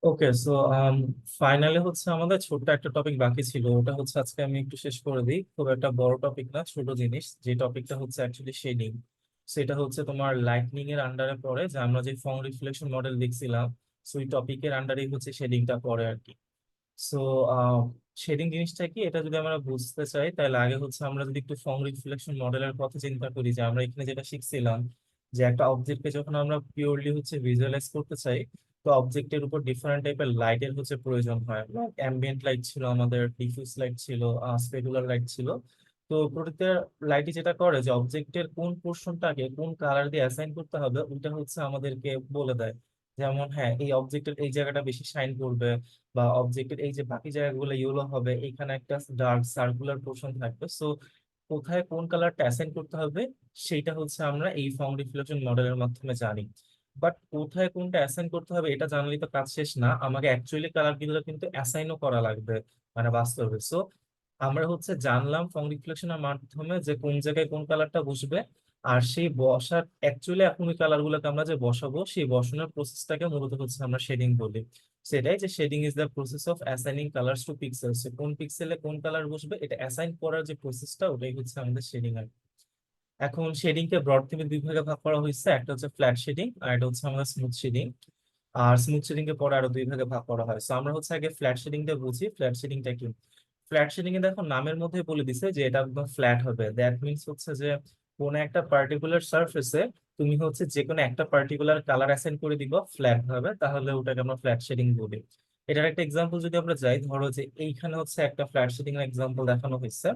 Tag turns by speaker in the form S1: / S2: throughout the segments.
S1: ওকে, so finally হচ্ছে আমাদের ছোট্ট একটা টপিক বাকি ছিল, ওটা হচ্ছে আজকে আমি একটু শেষ করে দিই। খুব একটা বড় টপিক না, ছোট জিনিস। যে টপিকটা হচ্ছে অ্যাকচুয়ালি শেডিং। সেটা হচ্ছে তোমার লাইটনিং এর আন্ডারে পড়ে, যে আমরা যে ফর্ম রিফ্লেকশন মডেল দেখছিলাম, সো ওই টপিকের আন্ডারেই হচ্ছে শেডিংটা পড়ে আর কি। সো শেডিং জিনিসটা কি, এটা যদি আমরা বুঝতে চাই তাহলে আগে হচ্ছে আমরা যদি একটু ফর্ম রিফ্লেকশন মডেলের কথা চিন্তা করি, যে আমরা এখানে যেটা শিখছিলাম, যে একটা অবজেক্টকে যখন আমরা পিওরলি হচ্ছে ভিজুয়ালাইজ করতে চাই, তো অবজেক্টের উপর ডিফারেন্ট টাইপের লাইটের হচ্ছে প্রয়োজন হয়। অ্যাম্বিয়েন্ট লাইট ছিল আমাদের, ডিফিউজ লাইট ছিল, স্পেকুলার লাইট ছিল। তো প্রত্যেকটা লাইটই যেটা করে, যে অবজেক্টের কোন পোর্শনটাকে কোন কালার দিয়ে অ্যাসাইন করতে হবে ওইটা হচ্ছে আমাদেরকে বলে দেয়। যেমন হ্যাঁ, এই অবজেক্টের এই জায়গাটা বেশি শাইন করবে, বা অবজেক্টের এই যে বাকি জায়গাগুলো ইয়েলো হবে, এখানে একটা ডার্ক সার্কুলার পোর্শন থাকবে। সো কোথায় কোন কালারটা অ্যাসাইন করতে হবে সেইটা হচ্ছে আমরা এই ফর্ম রিফ্লেকশন মডেলের মাধ্যমে জানি। বাট কোথায় কোনটা অ্যাসাইন করতে হবে এটা জানলেই তো কাজ শেষ না, আমাকে অ্যাকচুয়ালি কালার গুলো কিন্তু অ্যাসাইনও করা লাগবে, মানে বাস্তবে। সো আমরা হচ্ছে জানলাম ফর্ম রিফ্লেকশনের মাধ্যমে যে কোন জায়গায় কোন কালারটা বসবে, আর সেই বসার অ্যাকচুয়ালি এখন ওই কালার গুলোকে আমরা যে বসাবো সেই বসানোর প্রসেসটাকে মূলত হচ্ছে আমরা শেডিং বলি। সেটাই, যে shading is the process of assigning colours to pixels. কোন পিক্সেলে কোন কালার বসবে এটা অ্যাসাইন করার যে প্রসেসটা, ওটাই হচ্ছে আমাদের শেডিং আর কি। এখন শেডিং কে ব্রড থেকে দুই ভাগে ভাগ করা হয়েছে, একটা হচ্ছে ফ্ল্যাট শেডিং আর এটা হচ্ছে আমাদের স্মুথ শেডিং। আর স্মুথ শেডিং কে পরে আরো দুই ভাগে ভাগ করা হয়। তো আমরা হচ্ছে আগে ফ্ল্যাট শেডিং টা বুঝি। ফ্ল্যাট শেডিংটা কি? ফ্ল্যাট শেডিং এ দেখো নামের মধ্যে বলে দিছে যে এটা একদম ফ্ল্যাট হবে। দ্যাট মিনস হচ্ছে যে কোনো একটা পার্টিকুলার সারফেসে তুমি হচ্ছে যে কোনো একটা পার্টিকুলার কালার অ্যাসাইন করে দিব ফ্ল্যাট ভাবে, তাহলে ওটাকে আমরা ফ্ল্যাট শেডিং বলি। এটার একটা এক্সাম্পল যদি আমরা যাই, ধরো যে এইখানে হচ্ছে একটা ফ্ল্যাট শেডিং এর এক্সাম্পল দেখানো হয়েছে।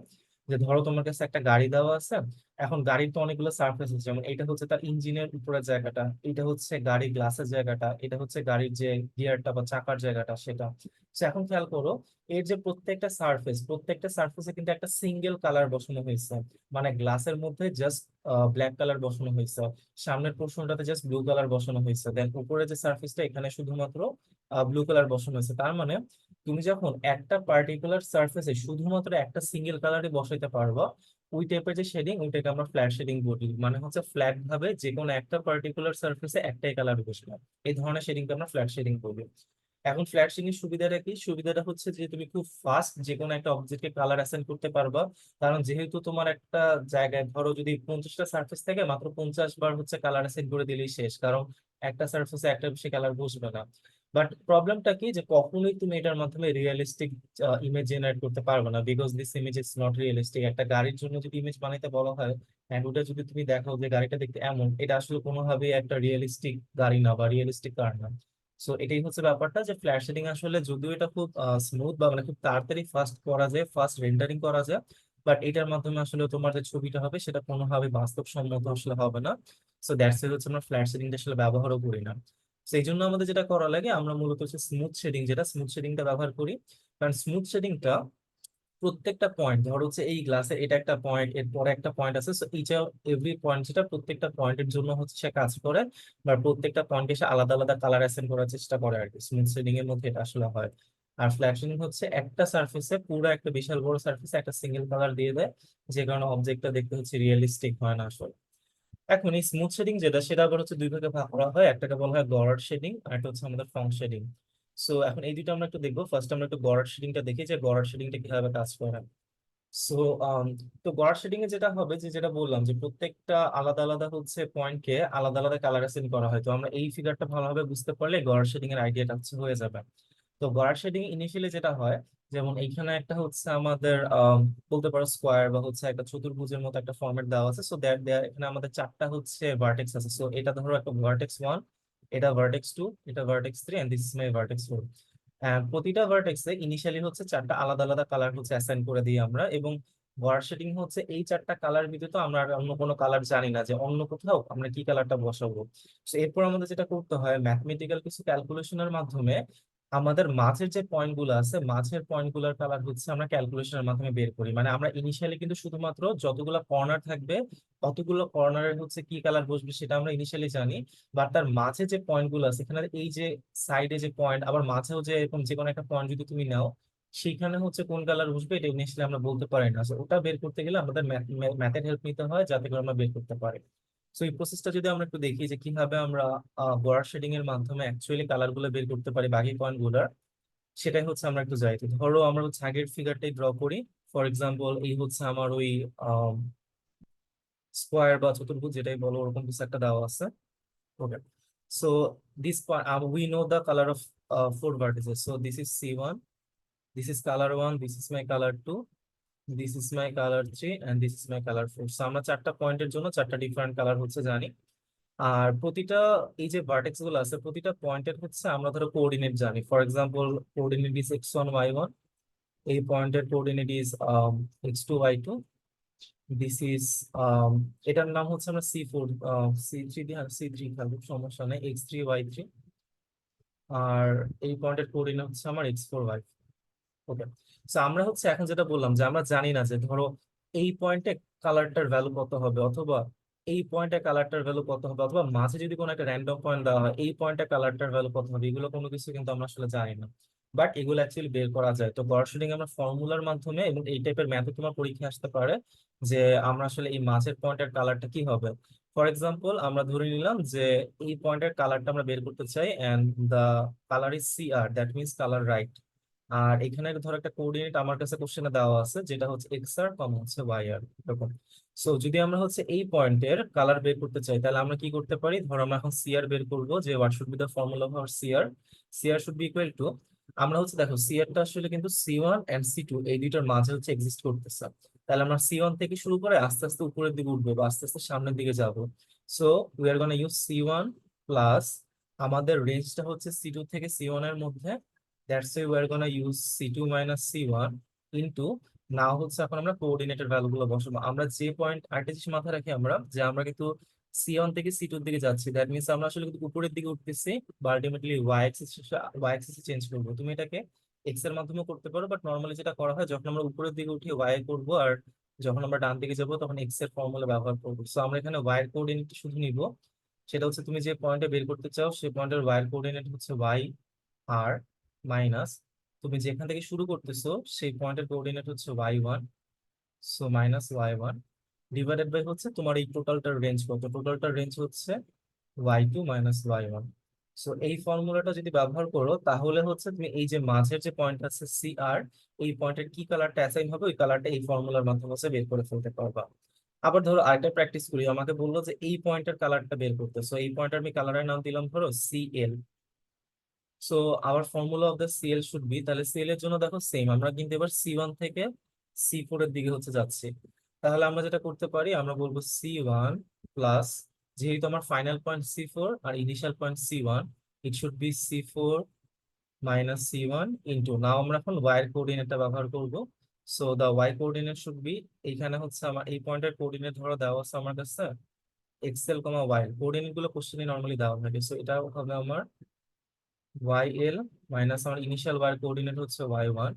S1: যে ধরো তোমার কাছে একটা গাড়ি দেওয়া আছে। এখন গাড়ির তো অনেকগুলো সারফেস আছে, যেমন এটা হচ্ছে তার ইঞ্জিনের উপরের জায়গাটা, এটা হচ্ছে গাড়ির গ্লাসের জায়গাটা, এটা হচ্ছে গাড়ির যে গিয়ারটা বা চাকার জায়গাটা সেটা। তো এখন খেয়াল করো, এর যে প্রত্যেকটা সারফেসে কিন্তু একটা সিঙ্গেল কালার বসানো হয়েছে। মানে গ্লাসের মধ্যে জাস্ট ব্ল্যাক কালার বসানো হয়েছে, সামনের পোর্শনটাতে জাস্ট ব্লু কালার বসানো হয়েছে, দেন উপরে যে সারফেসটা এখানে শুধুমাত্র ব্লু কালার বসানো হয়েছে। তার মানে তুমি যখন একটা পার্টিকুলার সারফেসে শুধুমাত্র একটা সিঙ্গেল কালারই বসাইতে পারবা, ওই টাইপের যে শেডিং ওইটাকে আমরা ফ্ল্যাট শেডিং বলি। মানে হচ্ছে ফ্ল্যাট ভাবে যে কোনো একটা পার্টিকুলার সারফেসে একটাই কালার বসবে, এই ধরনের শেডিংকে আমরা ফ্ল্যাট শেডিং বলি। এখন ফ্ল্যাট শেডিং এর সুবিধাটা কি? সুবিধাটা হচ্ছে যে তুমি খুব ফাস্ট যে কোনো একটা অবজেক্টকে কালার অ্যাসাইন করতে পারবা। কারণ যেহেতু তোমার একটা জায়গায় ধরো যদি 50টা সার্ফেস থাকে, মাত্র 50 বার হচ্ছে কালার অ্যাসাইন করে দিলেই শেষ, কারণ একটা সার্ফেসে একটা বেশি কালার বসবে না। বাট প্রবলেমটা কি, যে কখনোই তুমি এটার মাধ্যমে রিয়েলিস্টিক ইমেজ জেনারেট করতে পারবে না, because this image is not realistic. একটা গাড়ির জন্য যদি ইমেজ বানাইতে বলা হয়, এন্ড ওটা যদি তুমি দেখো যে গাড়িটা দেখতে এমন, এটা আসলে কোনোভাবেই একটা রিয়েলিস্টিক গাড়ি না বা রিয়েলিস্টিক কার না। সো এটাই হচ্ছে ব্যাপারটা, যে ফ্ল্যাট শেডিং আসলে যদিও এটা খুব স্মুথ বা মানে খুব তাড়াতাড়ি ফাস্ট করা যায়, ফাস্ট রেন্ডারিং করা যায়, বাট এটার মাধ্যমে আসলে তোমার যে ছবিটা হবে সেটা কোনোভাবে বাস্তবসম্মত আসলে হবে না। সো দ্যাটস হচ্ছে আমরা ফ্ল্যাট শেডিংটা আসলে ব্যবহারও করি না। সেই জন্য আমাদের যেটা করা লাগে, আমরা মূলত হচ্ছে স্মুথ শেডিং, যেটা স্মুথ শেডিংটা ব্যবহার করি। কারণ স্মুথ শেডিংটা প্রত্যেকটা পয়েন্ট, ধরো হচ্ছে এই গ্লাসে এটা একটা পয়েন্ট, এর পরে একটা পয়েন্ট আছে, সো ইচ এভরি পয়েন্ট, যেটা প্রত্যেকটা পয়েন্টের জন্য হচ্ছে সে কাজ করে, বা প্রত্যেকটা পয়েন্টে সে আলাদা আলাদা কালার অ্যাসাইন করার চেষ্টা করে আর কি। স্মুথ শেডিং এর মধ্যে এটা আসলে হয়। আর ফ্ল্যাট শেডিং হচ্ছে একটা সার্ফেসে, পুরো একটা বিশাল বড় সার্ফেসে একটা সিঙ্গেল কালার দিয়ে দেয়, যে কারণে অবজেক্টটা দেখতে হচ্ছে রিয়েলিস্টিক হয় না আসলে। এখন এই স্মুথ শেডিং যেটা, সেটা আবার হচ্ছে দুই ভাগে ভাগ করা হয়। একটাকে বলা হয় গরার্ড শেডিং, আর একটা হচ্ছে আমাদের ফং শেডিং। সো এখন এই দুটো আমরা একটু দেখবো। ফার্স্ট আমরা একটু গরার্ড শেডিংটা দেখি, যে গরার্ড শেডিংটা কিভাবে কাজ করে। সো তো গড় শেডিং এ যেটা হবে, যে যেটা বললাম, যে প্রত্যেকটা আলাদা আলাদা হচ্ছে পয়েন্টকে আলাদা আলাদা কালার অ্যাসাইন করা হয়। তো আমরা এই ফিগারটা ভালোভাবে বুঝতে পারলে গড় শেডিং এর আইডিয়াটা হচ্ছে হয়ে যাবে। তো গড় শেডিং ইনিশিয়ালি যেটা হয়, যেমন এইখানে একটা হচ্ছে আমাদের বলতে পারো স্কোয়ার বা হচ্ছে একটা চতুর্ভুজের মতো একটা ফর্মেট দেওয়া আছে। সো দ্যাট দেয়ার এখানে আমাদের চারটা হচ্ছে ভার্টেক্স আছে। সো এটা ধরো একটা ভার্টেক্স 1, এটা ভার্টেক্স 2, এটা vertex 3, and this is my vertex 4। প্রতিটা ভার্টেক্সে ইনিশিয়ালি হচ্ছে চারটা আলাদা আলাদা কালার হচ্ছে অ্যাসাইন করে দিই আমরা। এবং ওয়ার শেডিং হচ্ছে এই চারটা কালার ব্যতীত আমরা আর অন্য কোনো কালার জানি না, যে অন্য কোথাও আমরা কি কালারটা বসাবো। তো এরপর আমাদের যেটা করতে হয়, ম্যাথমেটিক্যাল কিছু ক্যালকুলেশনের মাধ্যমে আমাদের মাঝের যে পয়েন্ট গুলো আছে, মাঝের পয়েন্ট গুলোর কালার হচ্ছে আমরা ক্যালকুলেশনের মাধ্যমে বের করি। মানে আমরা ইনিশিয়ালি কিন্তু শুধুমাত্র যতগুলো কর্নার থাকবে, অতগুলো কর্নারের হচ্ছে কি কালার বসবে সেটা আমরা ইনিশিয়ালি জানি। বাট তার মাঝে যে পয়েন্ট গুলো আছে, এখানে এই যে সাইডে যে পয়েন্ট, আবার মাঝেও যে এরকম যে কোনো একটা পয়েন্ট যদি তুমি নাও, সেখানে হচ্ছে কোন কালার বসবে এটা ইনিশিয়ালি আমরা বলতে পারি না। So ওটা বের করতে গেলে আমাদের ম্যাথের হেল্প নিতে হয়, যাতে করে আমরা বের করতে পারি। সো এই প্রসেসটা যদি আমরা একটু দেখি যে কিভাবে আমরা বর্ডার শেডিং এর মাধ্যমে অ্যাকচুয়ালি কালার গুলো বের করতে পারি বাকি পয়েন্ট গুলার, সেটাই হচ্ছে আমরা একটু যাই। তো ধরো আমরা হচ্ছে আগের ফিগারটাই ড্র করি। ফর এক্সাম্পল এই হচ্ছে আমার ওই স্কোয়ার বা চতুর্ভুজ যেটাই বলো, ওরকম কিছু একটা দেওয়া আছে। Okay, so this we know the color of four vertices. So this is C1, this is color 1, this is my color 2, this is my color 3, and this is my color 4. So আমরা চারটা পয়েন্টের জন্য চারটা different colour হচ্ছে জানি। আর প্রতিটা এই যে ভার্টেক্স গুলো আছে প্রতিটা পয়েন্টের হচ্ছে আমরা ধরো কোঅর্ডিনেট জানি। For example coordinate is x1 y1, এই পয়েন্টের coordinate is x2 y2, this is এটার নাম হচ্ছে আমরা C4, C3 দিয়ে C3 খেলবো, সমস্যা নেই, x3 y3। আর এই পয়েন্টের কোঅর্ডিনেট হচ্ছে আমার x4 y। ওকে, তো আমরা হচ্ছে এখন যেটা বললাম যে আমরা জানি না যে ধরো এই পয়েন্টে কালারটার ভ্যালু কত হবে, অথবা এই পয়েন্টে কালারটার ভ্যালু কত হবে, অথবা মাঝে যদি কোনো একটা র্যান্ডম পয়েন্ট দেওয়া হয় এই পয়েন্টে কালারটার ভ্যালু কত হবে, এগুলো কোনো কিছু কিন্তু আমরা আসলে জানি না। বাট এগুলো অ্যাকচুয়ালি বের করা যায়। তো গড় শেডিং আমরা ফর্মুলার মাধ্যমে, এবং এই টাইপের ম্যাথও তোমার পরীক্ষায় আসতে পারে, যে আমরা আসলে এই মাঝের পয়েন্টের কালারটা কি হবে। ফর এক্সাম্পল আমরা ধরে নিলাম যে এই পয়েন্টের কালারটা আমরা বের করতে চাই, and the colour is CR, that means colour right. আর এখানে ধরো একটা কোঅর্ডিনেট আমার কাছে কোশ্চেনে দেওয়া আছে যেটা হচ্ছে XR কম হচ্ছে YR এরকম। সো যদি আমরা হচ্ছে এই পয়েন্টের কালার বের করতে চাই তাহলে আমরা কি করতে পারি, ধরো আমরা এখন CR বের করবো, যে what should be the formula for CR। CR should be equal to, আমরা হচ্ছে দেখো CR টা আসলে কিন্তু C1 এন্ড C2 এই দুইটার মাঝে হচ্ছে এক্সিস্ট করতেছে। তাহলে আমরা C1 থেকে শুরু করে আস্তে আস্তে উপরের দিকে উঠবো বা আস্তে আস্তে সামনের দিকে যাব। So we are gonna use C1 plus, আমাদের রেঞ্জটা হচ্ছে C2 থেকে C1 এর মধ্যে, that's why we are gonna use C2 minus C1 into, now হচ্ছে এখন আমরা কোঅর্ডিনেটের ভ্যালু গুলো বসাবো। আমরা যে পয়েন্ট আরেকটা জিনিস মাথায় রাখি আমরা, যে আমরা কিন্তু C1 থেকে C2 এর দিকে যাচ্ছি, দ্যাট মিনস আমরা আসলে কিন্তু উপরের দিকে উঠতেছি, বা আলটিমেটলি y অ্যাক্সিস চেঞ্জ করবো। তুমি এটাকে এক্স এর মাধ্যমে করতে পারো, বাট নর্মালি যেটা করা হয় যখন আমরা উপরের দিকে উঠি y করবো, আর যখন আমরা ডান দিকে যাবো তখন এক্স এর ফর্মুলা ব্যবহার করবো। সো আমরা এখানে y এর কোঅর্ডিনেট শুধু নিব, সেটা হচ্ছে তুমি যে পয়েন্টে বের করতে চাও সেই পয়েন্টের y এর কোঅর্ডিনেট হচ্ছে y আর মাইনাস, তুমি যেখান থেকে শুরু করতেছো সেই পয়েন্টের কোঅর্ডিনেট হচ্ছে y1, so minus y1 divided by হচ্ছে তোমার এই টোটালটার রেঞ্জ কত, টোটালটার রেঞ্জ হচ্ছে y2 মাইনাস y1। সো এই ফর্মুলাটা যদি ব্যবহার করো তাহলে হচ্ছে তুমি এই যে মাঝের যে পয়েন্ট আছে CR, এই পয়েন্টের কি কালারটা অ্যাসাইন হবে ওই কালারটা এই ফর্মুলার মাধ্যমে হচ্ছে বের করে ফেলতে পারবা। আবার ধরো আরেকটা প্র্যাকটিস করি, আমাকে বললো যে এই পয়েন্টের কালারটা বের করতে, সো এই পয়েন্টের আমি কালারের নাম দিলাম ধরো CL। So our formula of the CL should be, তাহলে CL এর জন্য দেখো সেম, আমরা কিন্তু এবার C1 থেকে C4 এর দিকে হচ্ছে যাচ্ছি। তাহলে আমরা যেটা করতে পারি আমরা বলবো C1 প্লাস, যেহেতু আমার ফাইনাল পয়েন্ট C4 আর initial point C1, it should be C4 minus C1 into, now আমরা এখন y এর কোঅর্ডিনেটটা ব্যবহার করব। So the y coordinate should be, এইখানে হচ্ছে আমার এই পয়েন্টের কোঅর্ডিনেট ধরো দেওয়া আছে আমার কাছে XL কমা y, কোঅর্ডিনেট গুলো কোশ্চেনে নর্মালি দেওয়া থাকে। সো এটা হবে আমার YL মাইনাস আমার ইনিশিয়াল y কোঅর্ডিনেট হচ্ছে Y1,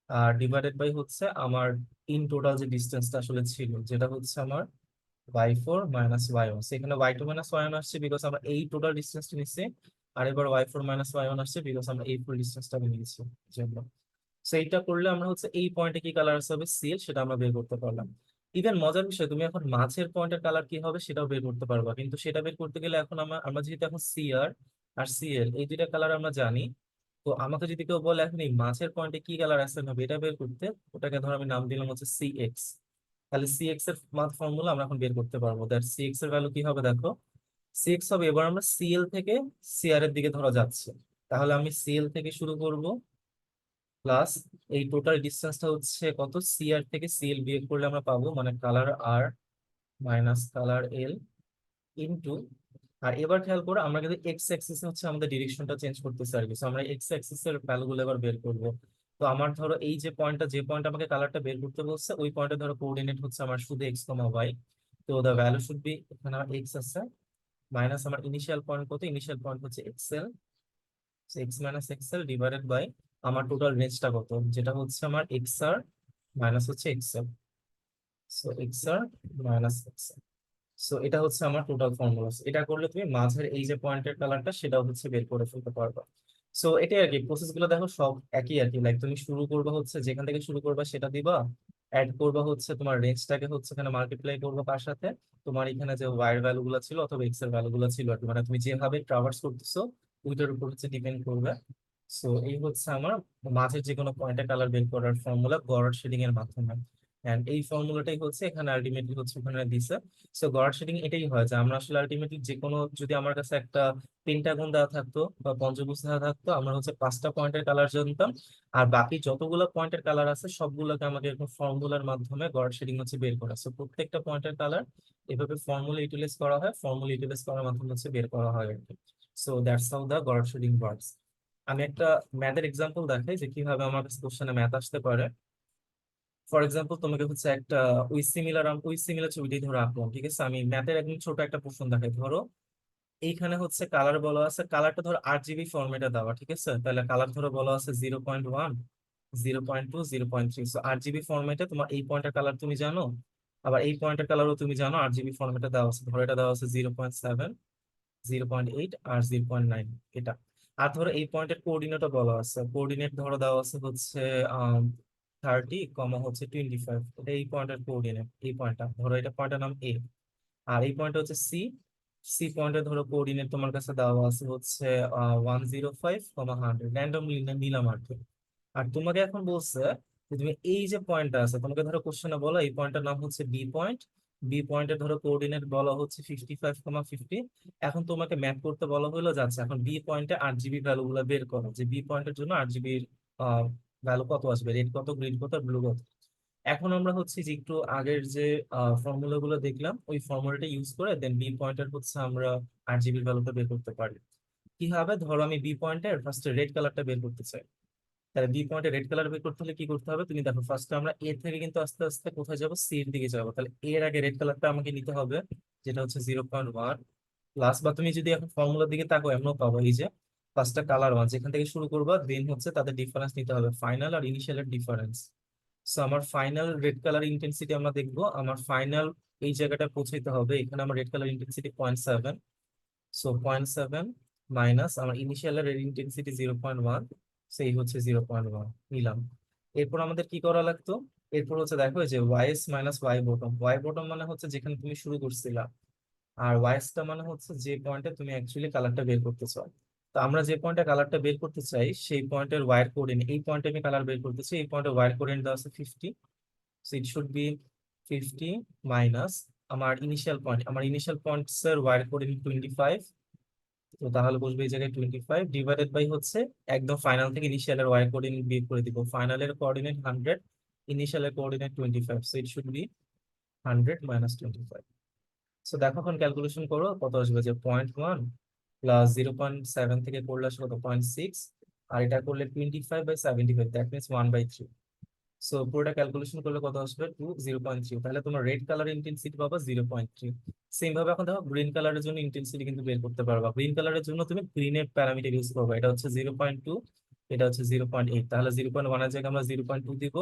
S1: আর ডিভাইডেড বাই হচ্ছে আমার ইন টোটাল যে ডিস্টেন্সটা আসলে ছিল যেটা হচ্ছে আমার Y4 মাইনাস Y1। সেখানে Y2 মাইনাস Y1 আসছে বিকজ আমরা এই টোটাল ডিস্টেন্সটা নিচ্ছি, আর এবার Y4 মাইনাস Y1 আসছে বিকজ আমরা এই ফুল ডিস্টেন্সটা নিয়েছি জন্য। সো এইটা করলে আমরা হচ্ছে এই পয়েন্টে কি কালার হবে CL সেটা আমরা বের করতে পারলাম। ইভেন মজার বিষয়, তুমি এখন মাঝের পয়েন্টের কালার কি হবে সেটাও বের করতে পারবা, কিন্তু সেটা বের করতে গেলে এখন আমরা যেহেতু এখন CR আর CL এই দুইটা কালার আমরা জানি, তো আমাকে যদি কেউ বলে এখন এই মাঝের পয়েন্টে কি কালার অ্যাসাইন হবে এটা বের করতে, ওটাকে ধর আমি নাম দিলাম হচ্ছে CX। তাহলে CX এর ফর্মুলা আমরা এখন বের করতে পারবো, দ্যাট CX এর ভ্যালু কি হবে দেখো, CX হবে, এবার আমরা CL থেকে CR এর দিকে ধরা যাচ্ছে, তাহলে আমি CL থেকে শুরু করব, প্লাস এই টোটাল ডিস্টেন্সটা হচ্ছে কত, CR থেকে CL বিয়োগ করলে আমরা পাবো মানে colour R minus colour L into, আর এবার খেয়াল করো আমরা কিন্তু এক্স অ্যাক্সিস হচ্ছে আমাদের ডিরেকশনটা চেঞ্জ করতেছি আর কি। So আমরা এক্স অ্যাক্সিস এর ভ্যালুগুলো এবার বের করব। তো আমার ধরো এই যে পয়েন্টটা, যে পয়েন্ট আমাকে কালারটা বের করতে বলছে ওই পয়েন্টে ধরো কোঅর্ডিনেট হচ্ছে আমার শুধু এক্স কমা ওয়াই। তো দা ভ্যালু শুড বি, এখানে আমার এক্স আছে মাইনাস আমার ইনিশিয়াল পয়েন্ট কত, ইনিশিয়াল পয়েন্ট হচ্ছে x l, x minus x l divided by আমার টোটাল রেঞ্জটা কত, যেটা হচ্ছে আমার এক্স আর মাইনাস হচ্ছে x l. So x r minus x l. So এটা হচ্ছে আমার টোটাল ফর্মুলা। এটা করলে তুমি মাঝের এই যে পয়েন্টের কালারটা সেটাও হচ্ছে বের করে ফেলতে পারবা। সো এটাই আর কি, প্রসেস গুলো দেখো সব একই আর কি, লাইক তুমি শুরু করবা হচ্ছে যেখান থেকে শুরু করবা সেটা দিবা, অ্যাড করবা হচ্ছে তোমার রেঞ্জটাকে হচ্ছে এখানে মাল্টিপ্লাই করবো কার সাথে, তোমার এখানে যে ওয়াই এর ভ্যালু গুলো ছিল অথবা এক্স এর ভ্যালু গুলো ছিল আর কি, মানে তুমি যেভাবে ট্রাভার্স করতেছো ওইটার উপর হচ্ছে ডিপেন্ড করবে। সো এই হচ্ছে আমার মাঝের যে কোনো পয়েন্টে কালার বের করার ফর্মুলা গড় শেডিং এর মাধ্যমে। এন্ড এই ফর্মুলাটাই হচ্ছে এখানে আলটিমেটলি হচ্ছে ওখানে দিছে। সো গড় শেডিং এটাই হয় যে আমরা আসলে আলটিমেটলি যে কোনো, যদি আমার কাছে একটা পেন্টাগন দেওয়া থাকতো বা পঞ্চভুজ দেওয়া থাকতো, আমরা হচ্ছে 5টা পয়েন্টের কালার জানতাম, আর বাকি যতগুলো পয়েন্টের কালার আছে সবগুলোকে আমাকে এরকম ফর্মুলার মাধ্যমে গড় শেডিং হচ্ছে বের করা। সো প্রত্যেকটা পয়েন্টের কালার এভাবে ফর্মুলা ইউটিলাইজ করা হয়, ফর্মুলা ইউটিলাইজ করার মাধ্যমে হচ্ছে বের করা হয় আর কি। সো দ্যাটস হাউ দা গড় শেডিং ওয়ার্কস। আমি একটা ম্যাথের এক্সাম্পল দেখাই যে কিভাবে আমার কাছে কোশ্চেনে ম্যাথ আসতে পারে। ফর এক্সাম্পল তোমাকে হচ্ছে একটা ওই সিমিলার ছবিটি ধরো আঁকলাম, ঠিক আছে? আমি ম্যাথের একদম ছোট একটা প্রশ্ন দেখাই। ধরো এইখানে হচ্ছে কালার বলা আছে, কালারটা ধরো RGB ফরম্যাটে দেওয়া, ঠিক আছে? তাহলে কালার ধরো বলা আছে 0.1, 0.2, 0.3। সো RGB ফরম্যাটে তোমার এই পয়েন্টের কালার তুমি জানো, আবার এই পয়েন্টের কালারও তুমি জানো, RGB ফরম্যাটে দেওয়া আছে। ধরো এটা দেওয়া আছে 0.7, 0.8 আর 0.9, এটা। আর ধরো এই পয়েন্টের কোঅর্ডিনেটও বলা আছে, কোঅর্ডিনেট ধরো দেওয়া আছে হচ্ছে 30, হচ্ছে 25, এটা এই পয়েন্টের কোঅর্ডিনেট। এই পয়েন্টটা ধরো, এটা পয়েন্টের নাম এ। আর এই পয়েন্ট হচ্ছে সি, সি পয়েন্টে ধরো কোঅর্ডিনেট তোমার কাছে দেওয়া আছে হচ্ছে 105, 100, র্যান্ডমলি নিলাম আর কি। আর তোমাকে এখন বলছে যে তুমি এই যে পয়েন্টটা আছে, তোমাকে ধরো কোশ্চেনে বলো এই পয়েন্টটার নাম হচ্ছে বি পয়েন্ট, বি পয়েন্টের ধরো কোঅর্ডিনেট বলা হচ্ছে 55, 50। এখন তোমাকে ম্যাপ করতে বলা হলো, যাচ্ছে এখন বি পয়েন্টে RGB ভ্যালু গুলো বের করো, যে বি পয়েন্টের জন্য RGB ভ্যালু কত আসবে, রেড কত, গ্রিন কত, ব্লু কত। এখন আমরা হচ্ছে যে একটু আগের যে ফর্মুলা গুলো দেখলাম ওই ফর্মুলাটা ইউজ করে দেন বি পয়েন্টের হচ্ছে আমরা RGB ভ্যালুটা বের করতে পারি। কি হবে, ধরো আমি বি পয়েন্টের ফার্স্টে রেড কালারটা বের করতে চাই। তাহলে বি পয়েন্টে রেড কালার বের করতে হলে কি করতে হবে, তুমি দেখো ফার্স্টে আমরা এ থেকে কিন্তু আস্তে আস্তে কোথায় যাবো, সি এর দিকে যাবো। তাহলে এর আগে রেড কালারটা আমাকে নিতে হবে, যেটা হচ্ছে 0.1 প্লাস, বা তুমি যদি এখন ফর্মুলার দিকে তাকো এমনও পাবো, এই যে ফার্স্টটা কালার ওয়ান যেখান থেকে শুরু করবা, দেন হচ্ছে তাদের ডিফারেন্স নিতে হবে, ফাইনাল আর ইনিশিয়ালের ডিফারেন্স। সো আমার ফাইনাল রেড কালার ইন্টেন্সিটি আমরা দেখবো, আমার ফাইনাল এই জায়গাটা পৌঁছাইতে হবে, এখানে আমার red colour intensity 0.7। So 0.7 minus আমার ইনিশিয়াল রেড ইন্টেন্সিটি 0.1, সেই হচ্ছে 0.1 নিলাম। এরপর আমাদের কি করা লাগতো, এরপর হচ্ছে দেখো এই যে Y S minus Y bottom, Y bottom মানে হচ্ছে যেখানে তুমি শুরু করছিলা, আর ওয়াইসটা মানে হচ্ছে যে পয়েন্টে তুমি অ্যাকচুয়ালি কালারটা বের করতে চাও। তো আমরা যে পয়েন্টে কালারটা বের করতে চাই সেই পয়েন্টের ওয়ার কোঅর্ডিনেট, এই পয়েন্টে আমি কালার বের করতে চাই, এই পয়েন্টের ওয়ার কোঅর্ডিনেট দেওয়া আছে 50। So it should B 50 minus আমার ইনিশিয়াল পয়েন্টস এর ওয়ার কোঅর্ডিনেট 25। তো তাহলে বসবে এই জায়গায় 25 ডিভাইডেড বাই হচ্ছে একদম ফাইনাল থেকে ইনিশিয়ালের ওয়ার কোঅর্ডিনেট বিয়োগ করে দিব। ফাইনালের কোঅর্ডিনেট 100, ইনিশিয়ালের coordinate 25, so it should be 100 minus 25। So দেখো এখন ক্যালকুলেশন করো কত আসবে, যে 0.1 প্লাস 0.7 থেকে করলে আসলে কত, 0.6, আর এটা করলে 25/75, দ্যাট মিনস 1/3। সো পুরোটা ক্যালকুলেশন করলে কত আসবে, 0.3। তাহলে তোমার রেড কালার ইন্টেন্সিটি পাবা 0.3। সেম ভাবে এখন দেখো গ্রিন কালারের জন্য ইন্টেন্সিটি কিন্তু বের করতে পারবা। গ্রিন কালারের জন্য তুমি গ্রিনের প্যারামিটার ইউজ করবে, এটা হচ্ছে 0.2, এটা হচ্ছে 0.8। তাহলে 0.1 এর জায়গায় আমরা 0.2 দিব,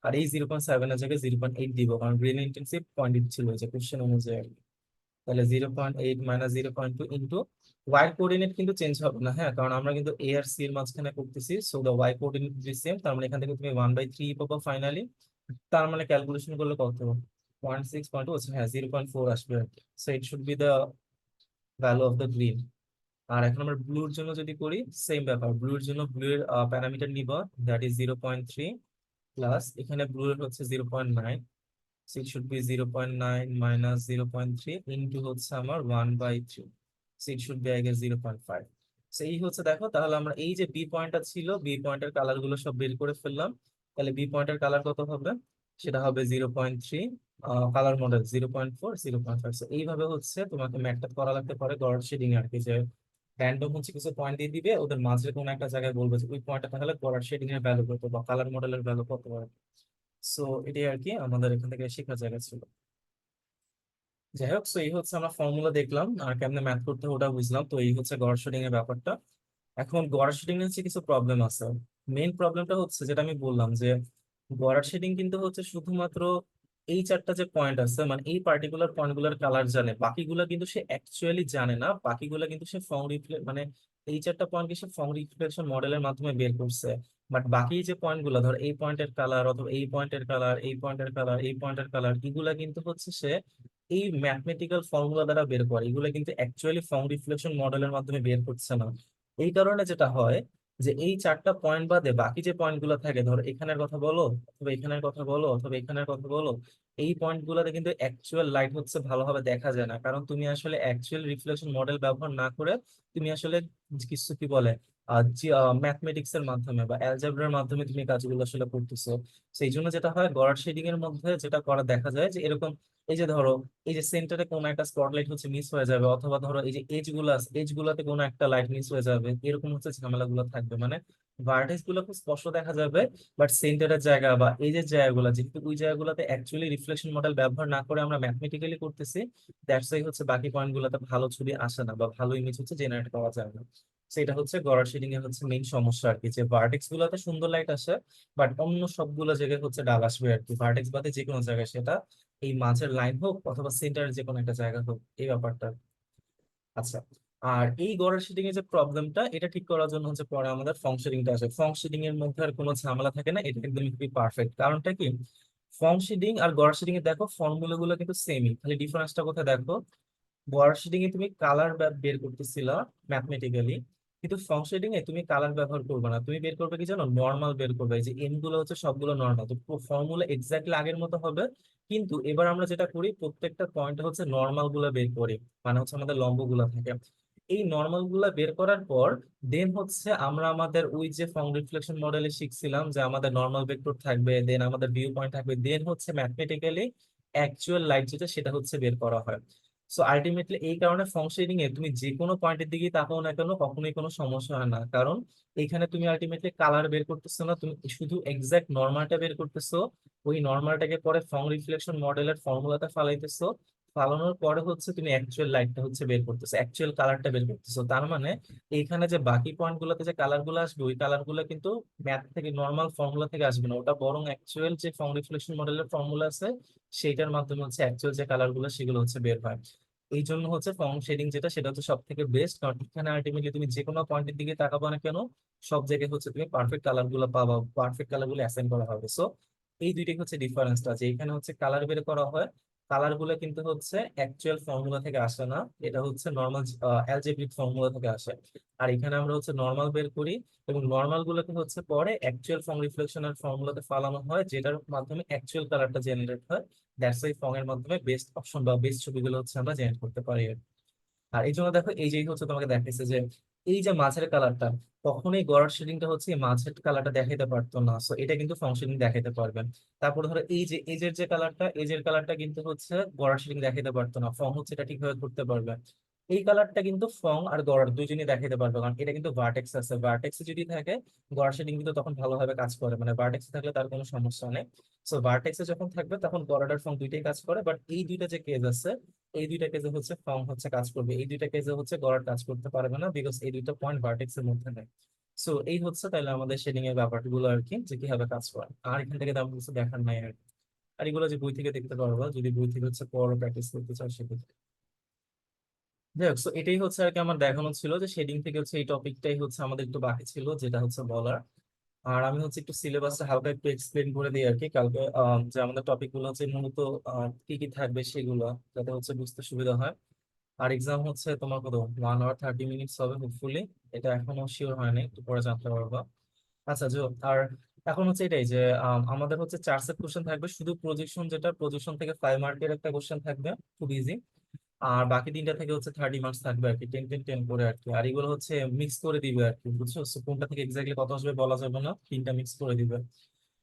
S1: আর এই 0.7 এর জায়গায় 0.8 দিব, কারণ গ্রিন ইন্টেন্সিটি 0.8 ছিল যে কোশ্চেন অনুযায়ী। তাহলে 0.8 মাইনাস 0.2 ইন্টু ওয়াই কোঅর্ডিনেট কিন্তু চেঞ্জ হবে না, হ্যাঁ, কারণ আমরা কিন্তু এ আর সি এর মাঝখানে করতেছি। So the y coordinate is same, তার মানে এখান থেকে তুমি 1/3 পাবো ফাইনালি। তার মানে ক্যালকুলেশন করলে কত, 0.6, হ্যাঁ 0.4 আসবে। So it should be the value of the green. আর এখন আমরা ব্লুর জন্য যদি করি, সেম ব্যাপার, ব্লুর জন্য ব্লু এর প্যারামিটার নিব, দ্যাট ইজ 0.3 প্লাস এখানে ব্লু এর হচ্ছে 0.9। So it should be 0.9 minus 0.3 into হচ্ছে আমার 1/3। So it should be I guess 0.5। So এই হচ্ছে দেখো, তাহলে আমরা এই যে বি পয়েন্টটা ছিল, বি পয়েন্টের কালার গুলো সব বের করে ফেললাম। তাহলে বি পয়েন্টের কালার কত হবে, সেটা হবে 0.3, কালার মডেল 0.4, 0.5। So এইভাবে হচ্ছে তোমাকে ম্যাথটা করা লাগতে পারে গড় শেডিং আর কি, যে র্যান্ডম হচ্ছে কিছু পয়েন্ট দিয়ে দিবে, ওদের মাঝে কোনো একটা জায়গায় বলবে যে ওই পয়েন্টটা তাহলে গড় শেডিং এর ভ্যালু কত বা কালার মডেলের ভ্যালু কত হয়। সো এটাই আর কি আমাদের এখান থেকে শেখার জায়গা ছিল। যাই হোক, সো এই হচ্ছে আমরা ফর্মুলা দেখলাম আর কেমনে ম্যাথ করতে হয় ওটা বুঝলাম। তো এই হচ্ছে গড় শেডিং এর ব্যাপারটা। এখন গড় শেডিং এর হচ্ছে কিছু প্রবলেম আছে। মেইন প্রবলেমটা হচ্ছে যেটা আমি বললাম, যে গড় শেডিং কিন্তু হচ্ছে শুধুমাত্র এই চারটা যে পয়েন্ট আছে, মানে এই পার্টিকুলার পয়েন্ট গুলার কালার জানে, বাকিগুলা কিন্তু সে অ্যাকচুয়ালি জানে না, বাকিগুলা কিন্তু সে ফর্ম রিপ্লে মানে এই 4টা পয়েন্টকে সে ফর্ম রিফ্লেকশন মডেলের মাধ্যমে বের করছে। বাট বাকি যে পয়েন্ট গুলা, ধর এই পয়েন্টের কালার অথবা এই পয়েন্টের কালার, এই পয়েন্টের কালার, এই পয়েন্টের কালার, এগুলা কিন্তু হচ্ছে সে এই ম্যাথমেটিক্যাল ফর্মুলা দ্বারা বের করে, এগুলা কিন্তু অ্যাকচুয়ালি ফর্ম রিফ্লেকশন মডেলের মাধ্যমে বের করছে না। এই কারণে যেটা হয় যে এই 4টা পয়েন্ট বাদে বাকি যে পয়েন্ট গুলো থাকে, ধর এখানের কথা বলো অথবা এখানের কথা বলো অথবা এখানের কথা বলো, এই পয়েন্ট গুলোতে কিন্তু অ্যাকচুয়াল লাইট হচ্ছে ভালোভাবে দেখা যায় না, কারণ তুমি আসলে অ্যাকচুয়াল রিফ্লেকশন মডেল ব্যবহার না করে তুমি আসলে কিছু কি বলে ম্যাথমেটিক্স এর মাধ্যমে বা অ্যালজেব্রার মাধ্যমে তুমি কাজগুলো আসলে করতেছো। সেই জন্য যেটা হয় গড়ার শেডিং এর মধ্যে যেটা করা দেখা যায় যে এরকম, এই যে ধরো এই যে সেন্টারে কোনো একটা স্পটলাইট হচ্ছে মিস হয়ে যাবে, অথবা ধরো এই যে এজ গুলাতে কোনো একটা লাইট মিস হয়ে যাবে, এরকম হচ্ছে ঝামেলাগুলো থাকবে। মানে ভার্টেক্স গুলো খুব স্পষ্ট দেখা যাবে, বাট সেন্টারের জায়গা বা এজের জায়গাগুলো, যেহেতু ওই জায়গাগুলোতে অ্যাকচুয়ালি রিফ্লেকশন মডেল ব্যবহার না করে আমরা ম্যাথমেটিক্যালি করতেছি, দ্যাটস ওয়াই হচ্ছে বাকি পয়েন্ট গুলোতে ভালো ছবি আসে না বা ভালো ইমেজ হচ্ছে জেনারেট করা যায় না। সেটা হচ্ছে গড়ার শেডিং এর হচ্ছে মেইন সমস্যা আর কি, যে ভার্টেক্স গুলোতে সুন্দর লাইট আসে, বাট অন্য সবগুলো জায়গায় হচ্ছে ডাল আসবে আর কি, ভার্টেক্স বাদে যে কোনো জায়গায়, সেটা এই মাঝের লাইন হোক অথবা সেন্টারের যে কোনো একটা জায়গা হোক, এই ব্যাপারটা। আচ্ছা, আর এই গড়ার শেডিং এর যে প্রবলেমটা, এটা ঠিক করার জন্য হচ্ছে পরে আমাদের ফং শেডিংটা আসে। ফং শেডিং এর মধ্যে আর কোনো ঝামেলা থাকে না, এটা একদম খুবই পারফেক্ট। কারণটা কি, ফং শেডিং আর গড় শেডিং এ দেখো ফর্মুলা গুলো কিন্তু সেমই, খালি ডিফারেন্সটা কোথায় দেখো, গড় শেডিং এ তুমি কালার বের করতেছিলা ম্যাথমেটিক্যালি, কিন্তু ফং শেডিং এ তুমি কালার ব্যবহার করবে না, তুমি বের করবে কি জানো, নর্মাল বের করবে। এই যে এন গুলো হচ্ছে সবগুলো নর্মাল, তো ফর্মুলা এক্স্যাক্টলি আগের মতো হবে, কিন্তু এবার আমরা যেটা করি প্রত্যেকটা পয়েন্টে হচ্ছে নর্মাল গুলা বের করি, মানে হচ্ছে আমাদের লম্ব গুলা থাকে। এই নর্মাল গুলা বের করার পর দেন হচ্ছে আমরা আমাদের ওই যে ফর্ম রিফ্লেকশন মডেলে শিখছিলাম যে আমাদের নর্মাল ভেক্টর থাকবে, দেন আমাদের ভিউ পয়েন্ট থাকবে, দেন হচ্ছে ম্যাথমেটিক্যালি অ্যাকচুয়াল লাইট যেটা সেটা হচ্ছে বের করা হয়। সো আলটিমেটলি এই কারণে ফং শেডিং এ তুমি যে কোনো পয়েন্টের দিকে তাকাও না কেন, কখনোই কোনো সমস্যা হয় না, কারণ এখানে তুমি আলটিমেটলি কালার বের করতেছো না, তুমি শুধু এক্সাক্ট নর্মালটা বের করতেছো। ওই নর্মালটাকে পরে ফং রিফ্লেকশন মডেলের ফর্মুলাতে ফালাইতেছো, ফালানোর পরে হচ্ছে তুমি অ্যাকচুয়াল লাইটটা হচ্ছে বের করতেছো, অ্যাকচুয়াল কালারটা বের করতেছো। তার মানে এইখানে যে বাকি পয়েন্ট গুলোতে যে কালার গুলো আসবে, ওই কালার গুলো কিন্তু ম্যাথ থেকে নর্মাল ফর্মুলা থেকে আসবে না, ওটা বরং অ্যাকচুয়াল যে ফং রিফ্লেকশন মডেলের ফর্মুলা আছে সেইটার মাধ্যমে হচ্ছে অ্যাকচুয়াল যে কালার গুলো সেগুলো হচ্ছে বের হয়। এই জন্য হচ্ছে ফর্ম শেডিং যেটা, সেটা হচ্ছে সব থেকে বেস্ট, কারণ এখানে আলটিমেটলি তুমি যে কোনো পয়েন্টের দিকে তাকাবো না কেন, সব জায়গায় হচ্ছে তুমি পারফেক্ট কালার গুলো পাবা, পারফেক্ট কালার গুলো অ্যাসাইন করা হবে। সো এই দুইটাই হচ্ছে ডিফারেন্সটা, যে এখানে হচ্ছে কালার বের করা হয়, কালার গুলো কিন্তু হচ্ছে অ্যাকচুয়াল ফর্মুলা থেকে আসে না, এটা হচ্ছে নর্মাল অ্যালজেব্রিক ফর্মুলা থেকে আসে। আর এখানে আমরা হচ্ছে নর্মাল বের করি, এবং নর্মাল গুলোকে হচ্ছে পরে অ্যাকচুয়াল ফর্ম রিফ্লেকশনের ফর্মুলাতে ফালানো হয়, যেটার মাধ্যমে অ্যাকচুয়াল কালারটা জেনারেট হয়। দ্যাটস ওয়াই ফং এর মাধ্যমে বেস্ট অপশন বা বেস্ট ছবিগুলো হচ্ছে আমরা জেনারেট করতে পারি। আর এই জন্য দেখো, এই যে হচ্ছে তোমাকে দেখাইছে যে এই যে মাঝের কালারটা, কখনোই গড় শেডিংটা হচ্ছে এই মাঝের কালারটা দেখাইতে পারতো না, সো এটা কিন্তু ফাংশনিং দেখাইতে পারবেন। তারপর ধরো এই যে এজের যে কালারটা, এজের কালারটা কিন্তু হচ্ছে গড় শেডিং দেখাইতে পারতো না, ফং হচ্ছে এটা ঠিকভাবে করতে পারবে। এই কালারটা কিন্তু ফং আর গড় দুইজনই দেখাইতে পারবে, কারণ এটা কিন্তু ভার্টেক্স আছে, ভার্টেক্স যদি থাকে গড় শেডিং কিন্তু তখন ভালোভাবে কাজ করে, মানে ভার্টেক্স থাকলে তার কোনো সমস্যা নেই। সো ভার্টেক্সে যখন থাকবে তখন গড় আর ফং দুইটাই কাজ করে, বাট এই দুইটা যে কেস আছে, এই দুইটা কেজে হচ্ছে ফর্ম হচ্ছে কাজ করবে, এই দুইটা কেজে হচ্ছে গড়ার কাজ করতে পারবে না, বিকজ এই দুইটা পয়েন্ট ভার্টেক্স এর মধ্যে নেই। সো এই হচ্ছে তাহলে আমাদের শেডিং এর ব্যাপারগুলো আর কি, যে কিভাবে কাজ করে। আর এখান থেকে তেমন কিছু দেখার নাই আর কি। আর এগুলো যে বই থেকে দেখতে পারবো, যদি বই থেকে হচ্ছে পড়ো প্র্যাকটিস করতে চাও সেক্ষেত্রে। যাই হোক, so এটাই হচ্ছে আর কি আমার দেখানো ছিল, যে শেডিং থেকে হচ্ছে এই টপিকটাই হচ্ছে আমাদের একটু বাকি ছিল যেটা হচ্ছে বলার। আর আমি হচ্ছে একটু সিলেবাসটা হালকা একটু এক্সপ্লেন করে দিই আর কি কালকে, যে আমাদের টপিক গুলো হচ্ছে মূলত কি কি থাকবে সেগুলো, যাতে হচ্ছে বুঝতে সুবিধা হয়। আর এক্সাম হচ্ছে তোমার কত, 1 hour 30 minutes হবে হোপফুলি, এটা এখনো শিওর হয়নি, একটু পরে জানতে পারবো। আচ্ছা জো, আর এখন হচ্ছে এটাই যে আমাদের হচ্ছে 4 সেট কোশ্চেন থাকবে, শুধু প্রজেকশন, যেটা প্রজেকশন থেকে 5 মার্কের একটা কোশ্চেন থাকবে, খুব ইজি। আর বাকি 3টা থেকে হচ্ছে 30 মার্কস থাকবে আর কি, 10 10 10 করে আর কি। আর এগুলো হচ্ছে মিক্স করে দিবে আর কি, বুঝছো? So, কোনটা থেকে এক্স্যাক্টলি কত আসবে বলা যাবে না, 3টা মিক্স করে দিবে।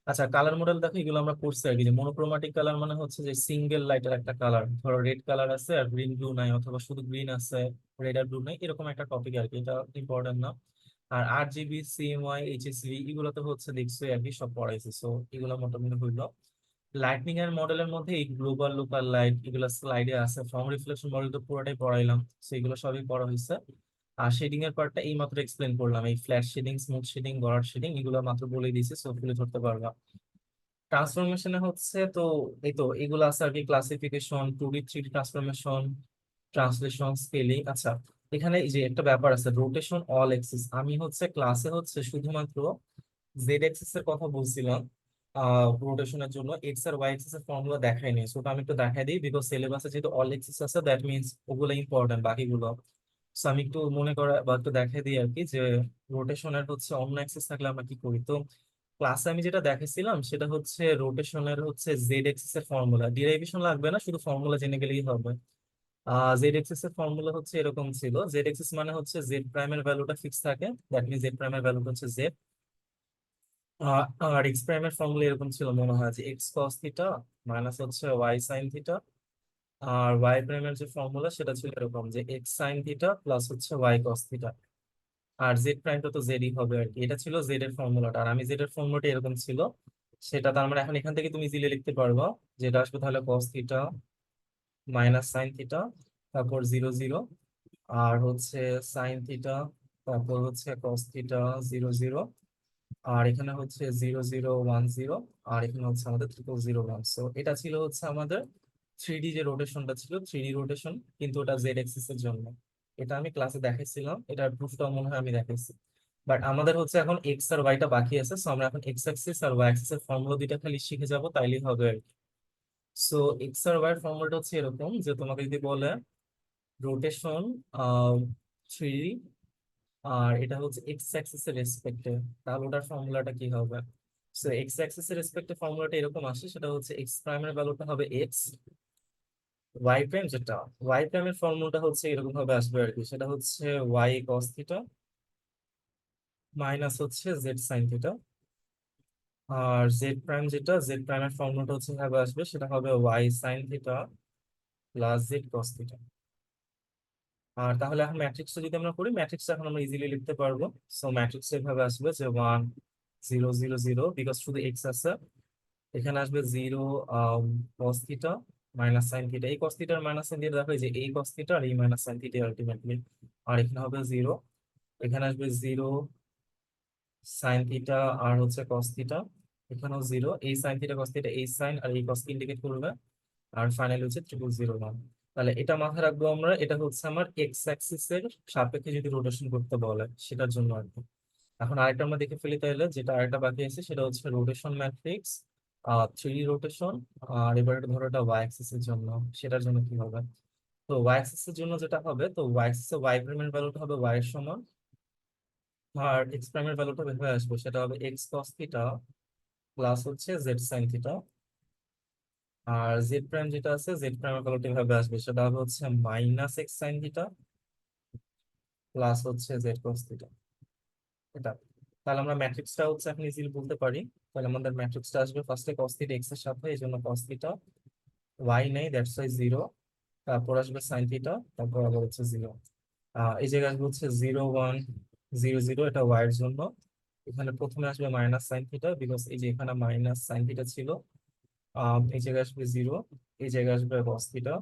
S1: আচ্ছা, কালার মডেল দেখো, এগুলো আমরা করছি আর কি, যে মনোক্রোমাটিক কালার মানে হচ্ছে যে সিঙ্গেল লাইটের একটা কালার, ধরো রেড কালার আছে আর গ্রিন ব্লু নাই, অথবা শুধু গ্রিন আছে রেড আর ব্লু নাই, এরকম একটা টপিক আর কি, এটা ইম্পর্টেন্ট না। আর RGB CMY HSV এগুলো তো হচ্ছে দেখছো আর কি, সব পড়াইছে, সো এগুলো মোটামুটি হইলো। লাইটনিং এর মডেলের মধ্যে এই গ্লোবাল লোকাল লাইট এগুলো স্লাইডে আছে, ফর্ম রিফ্লেকশন মডেল তো পুরোটাই পড়াইলাম, সো এগুলো সবই পড়া হয়েছে। আর শেডিং এর পার্টটা এই মাত্র এক্সপ্লেন করলাম, এই ফ্ল্যাট শেডিং, স্মুথ শেডিং, গড় শেডিং এগুলো মাত্র বলে দিয়েছি, সো তুলে ধরতে পারবা। ট্রান্সফরমেশনে হচ্ছে তো এই তো এগুলো আছে আর কি, classification, 2D 3D transformation, translation, scaling. আচ্ছা, এখানে এই যে একটা ব্যাপার আছে, রোটেশন অল এক্সিস। আমি হচ্ছে ক্লাসে হচ্ছে শুধুমাত্র জেড এক্সিস এর কথা বলছিলাম রোটেশনের জন্য, এক্স আর ওয়াই এক্সিস এর ফর্মুলা দেখাইনি। সো ওটা আমি একটু দেখাই দিই, বিকজ সিলেবাসে যেহেতু অল এক্সিস আছে দ্যাট মিনস ওগুলো ইম্পর্টেন্ট বাকিগুলো। সো আমি একটু মনে করা বা একটু দেখাই দিই আর কি, যে রোটেশনের হচ্ছে অন্য এক্সিস থাকলে আমরা কি করি। তো ক্লাসে আমি যেটা দেখেছিলাম সেটা হচ্ছে রোটেশনের হচ্ছে জেড এক্সিস এর ফর্মুলা, ডিরাইভেশন লাগবে না, শুধু ফর্মুলা জেনে গেলেই হবে। জেড এক্সিস এর ফর্মুলা হচ্ছে এরকম ছিল, জেড এক্সিস মানে হচ্ছে জেড প্রাইমের ভ্যালুটা ফিক্স থাকে, দ্যাট মিনস জেড প্রাইমের ভ্যালু হচ্ছে জেড। আর এক্স প্রাইমের ফর্মুলা এরকম ছিল মনে হয়, যে এক্স কস থিটা মাইনাস হচ্ছে ওয়াই সাইন থিটা। আর ওয়াই প্রাইমের যে ফর্মুলা সেটা ছিল এরকম, যে এক্স সাইন থিটা প্লাস হচ্ছে ওয়াই কস থিটা। আর জেড প্রাইমটা তো জেডই হবে আর কি, এটা ছিল জেড এর ফর্মুলাটা। আর আমি জেড এর ফর্মুলাটা এরকম ছিল, সেটা তার মানে এখন এখান থেকে তুমি ইজিলি লিখতে পারবা, যেটা আসবে তাহলে কস থিটা মাইনাস সাইন থিটা, তারপর জিরো জিরো, আর হচ্ছে সাইন থিটা, তারপর হচ্ছে কস থিটা জিরো জিরো, আর এখানে হচ্ছে জিরো জিরো ওয়ান জিরো, আর এখানে হচ্ছে আমাদের ট্রিপল জিরো ওয়ান। সো এটা ছিল হচ্ছে আমাদের থ্রি ডি যে রোটেশনটা ছিল, থ্রি ডি রোটেশন, কিন্তু ওটা জেড এক্সিস এর জন্য। এটা আমি ক্লাসে দেখাইছিলাম, এটার প্রুফটাও মনে হয় আমি দেখাইছি। বাট আমাদের হচ্ছে এখন এক্স আর ওয়াইটা বাকি আছে, সো আমরা এখন এক্স অ্যাক্সিস আর ওয়াই অ্যাক্সিস এর ফর্মুলা দুইটা খালি শিখে যাব, তাইলেই হবে আর কি। সো এক্স আর ওয়াই এর ফর্মুলাটা হচ্ছে এরকম, যে তোমাকে যদি বলে রোটেশন থ্রি, আর এটা হচ্ছে এক্স অ্যাক্সিস এর রেসপেক্টে, তাহলে ওটার ফর্মুলাটা কি হবে। সো এক্স অ্যাক্সিস এর রেসপেক্টে ফর্মুলাটা এরকম আসে, সেটা হচ্ছে এক্স প্রাইমের ভ্যালুটা হবে এক্স, ওয়াই প্রাইম যেটা, ওয়াই প্রাইমের ফর্মুলাটা হচ্ছে এরকম ভাবে আসবে আর কি, সেটা হচ্ছে ওয়াই কস থিটা মাইনাস হচ্ছে জেড সাইন থিটা। আর জেড প্রাইম যেটা, জেড প্রাইমের ফর্মুলাটা হচ্ছে ভাবে আসবে, সেটা হবে Y sine theta plus Z cos theta. আর তাহলে এখন ম্যাট্রিক্সটা যদি আমরা করি, ম্যাট্রিক্সটা এখন আমরা ইজিলি লিখতে পারবো। সো ম্যাট্রিক্স এভাবে আসবে যে one zero zero zero, because শুধু এক্স আছে। এখানে আসবে zero cos theta minus sine theta, এই কস থিটার মাইনাস সাইন থিটা দেখো, এই যে এই কস থিটা আর এই মাইনাস সাইন থিটা আলটিমেটলি। আর এখানে হবে জিরো, এখানে আসবে জিরো সাইন থিটা আর হচ্ছে কস থিটা, এখানেও জিরো, এই সাইন থিটা কস থিটা এই সাইন আর এই কস ইন্ডিকেট করবে। আর ফাইনালি হচ্ছে ট্রিপল জিরো ওয়ান। তাহলে এটা মাথায় রাখবো আমরা, এটা হচ্ছে আমার এক্স অ্যাক্সিস এর সাপেক্ষে যদি রোটেশন করতে বলে সেটার জন্য আর কি। এখন আরেকটা আমরা দেখে ফেলি তাহলে, যেটা আরেকটা বাকি আছে সেটা হচ্ছে রোটেশন ম্যাট্রিক্স থ্রি রোটেশন। আর এবার এটা ধরো এটা ওয়াই অ্যাক্সিস এর জন্য, সেটার জন্য কি হবে। তো ওয়াই অ্যাক্সিস এর জন্য যেটা হবে, তো ওয়াই অ্যাক্সিস এ ওয়াই প্রাইমের ভ্যালুটা হবে ওয়াই এর সমান, আর এক্স প্রাইমের ভ্যালুটা বের হয়ে আসবে, সেটা হবে এক্স কস থিটা প্লাস হচ্ছে জেড সাইন থিটা। আর জেড প্রাইম যেটা আছে, জেড প্রাইমের ভ্যালুটা এভাবে আসবে, সেটা হবে হচ্ছে minus x sign theta plus হচ্ছে জেড কস থিটা। এটা, তাহলে আমরা ম্যাট্রিক্সটা হচ্ছে এখন ইজিলি বলতে পারি। তাহলে আমাদের ম্যাট্রিক্সটা আসবে ফার্স্টে কস থিটা এক্স এর সাথে, এই জন্য কস থিটা, ওয়াই নেই দ্যাটস ওয়াই জিরো, তারপর আসবে সাইন থিটা, তারপর আবার হচ্ছে জিরো। এই জায়গায় আসবে হচ্ছে জিরো ওয়ান জিরো জিরো, এটা ওয়াই এর জন্য। এখানে প্রথমে আসবে মাইনাস সাইন থিটা, বিকজ এই যে এখানে মাইনাস সাইন থিটা ছিল। এই জায়গায় আসবে জিরো, এই জায়গায় আসবে কস থিটা,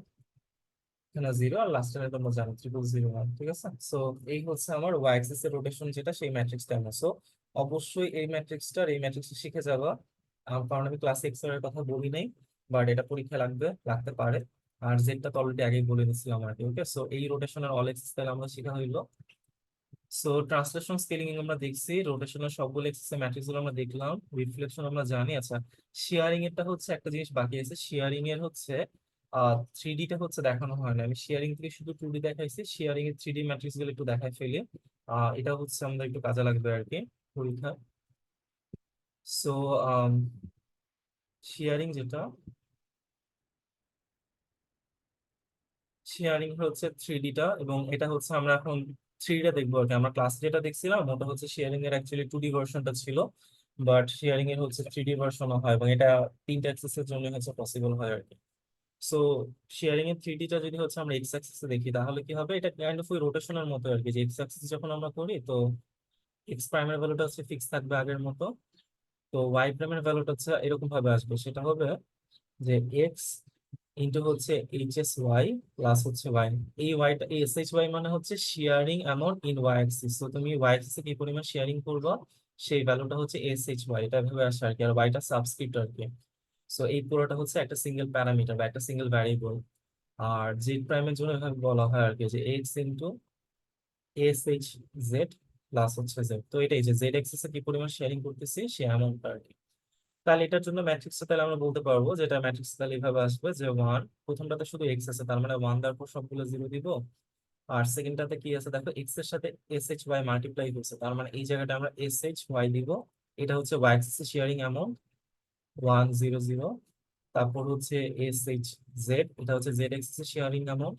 S1: এখানে জিরো, আর লাস্টের তোমরা জানো ট্রিপল জিরো ওয়ান। ঠিক আছে, সো এই হচ্ছে আমার ওয়াই অ্যাক্সিস এর রোটেশন, যেটা সেই ম্যাট্রিক্সটা আমরা। সো অবশ্যই এই ম্যাট্রিক্সটার এই ম্যাট্রিক্সটা শিখে যাবা, কারণ আমি ক্লাস এক্স এর কথা বলি নাই, বাট এটা পরীক্ষা লাগবে, লাগতে পারে। আর জেডটা তো অলরেডি আগেই বলে দিচ্ছিলাম আর কি। ওকে, সো এই রোটেশনের অল এক্সিস তাহলে আমরা শেখা হইলো। সো ট্রান্সলেশন স্কেলিং আমরা দেখছি, রোটেশনের সবগুলো এক্সিস ম্যাট্রিক্স গুলো আমরা দেখলাম, রিফ্লেকশন আমরা জানি। আচ্ছা, শেয়ারিং এরটা হচ্ছে একটা জিনিস বাকি আছে, শেয়ারিং এর হচ্ছে থ্রি টা হচ্ছে দেখানো হয় না, আমি শেয়ারিং থেকে শুধু টু ডি দেখাইছি, শেয়ারিং এর থ্রি ডি ম্যাট্রিক্স গুলো একটু দেখাই ফেলি। এটা হচ্ছে আমাদের একটু কাজে লাগবে আর কি পরীক্ষা। সো শেয়ারিং যেটা, শেয়ারিং হচ্ছে থ্রি টা, এবং এটা হচ্ছে আমরা এখন থ্রি টা দেখবো আর কি। আমরা ক্লাস যেটা দেখছিলাম ওটা হচ্ছে শেয়ারিং এর অ্যাকচুয়ালি টু ডি ভার্সনটা ছিল, বাট শেয়ারিং এর হচ্ছে থ্রি ডি ভার্সনও হয়, এবং এটা তিনটা অ্যাক্সেসের জন্য হচ্ছে পসিবল হয় আর কি। সো শেয়ারিং এর থ্রি টা যদি হচ্ছে আমরা এক্স অ্যাক্সিসে দেখি, তাহলে কি হবে, এটা কাইন্ড অফ ওই রোটেশনের মতো আর কি, যে এক্স অ্যাক্সিস যখন আমরা করি, তো এক্স প্রাইমের ভ্যালুটা হচ্ছে ফিক্স থাকবে আগের মতো, তো ওয়াই প্রাইমের ভ্যালুটা হচ্ছে এরকম ভাবে আসবে, সেটা হবে যে এক্স ইন্টু হচ্ছে এইচ এস ওয়াই প্লাস হচ্ছে ওয়াই। এই ওয়াইটা, এই এস এইচ ওয়াই মানে হচ্ছে shearing amount in y axis. তো তুমি ওয়াই অ্যাক্সিসে কি পরিমাণ শেয়ারিং করবা, সেই ভ্যালুটা হচ্ছে এস এইচ ওয়াই, এটা ভাবে আসে আর কি। আর ওয়াইটা সাবস্ক্রিপ্ট আর কি। সো এই পুরোটা হচ্ছে একটা সিঙ্গেল প্যারামিটার বা একটা সিঙ্গেল ভ্যারিয়েবল। আর জেড প্রাইমের জন্য এভাবে বলা হয় আর কি, যে x into S H Z plus হচ্ছে জেড। তো এটাই যে জেড এক্সিস এ কি পরিমাণ শেয়ারিং করতেছি সে অ্যামাউন্টটা আর কি। তাহলে এটার জন্য ম্যাট্রিক্সটা তাহলে আমরা বলতে পারবো যেটা ম্যাট্রিক্স তাহলে এইভাবে আসবে যে ওয়ান, প্রথমটাতে শুধু এক্স আছে তার মানে ওয়ান দেওয়ার পর সবগুলো জিরো দিব। আর সেকেন্ডটাতে কি আছে দেখো, এক্স এর সাথে এস এইচ ওয়াই মাল্টিপ্লাই করছে তার মানে এই জায়গাটা আমরা এস এইচ ওয়াই দিব। এটা হচ্ছে ওয়াই অ্যাক্সিস শেয়ারিং অ্যামাউন্ট 100। তারপর হচ্ছে এস এইচ জেড, এটা হচ্ছে জেড অ্যাক্সিস শেয়ারিং অ্যামাউন্ট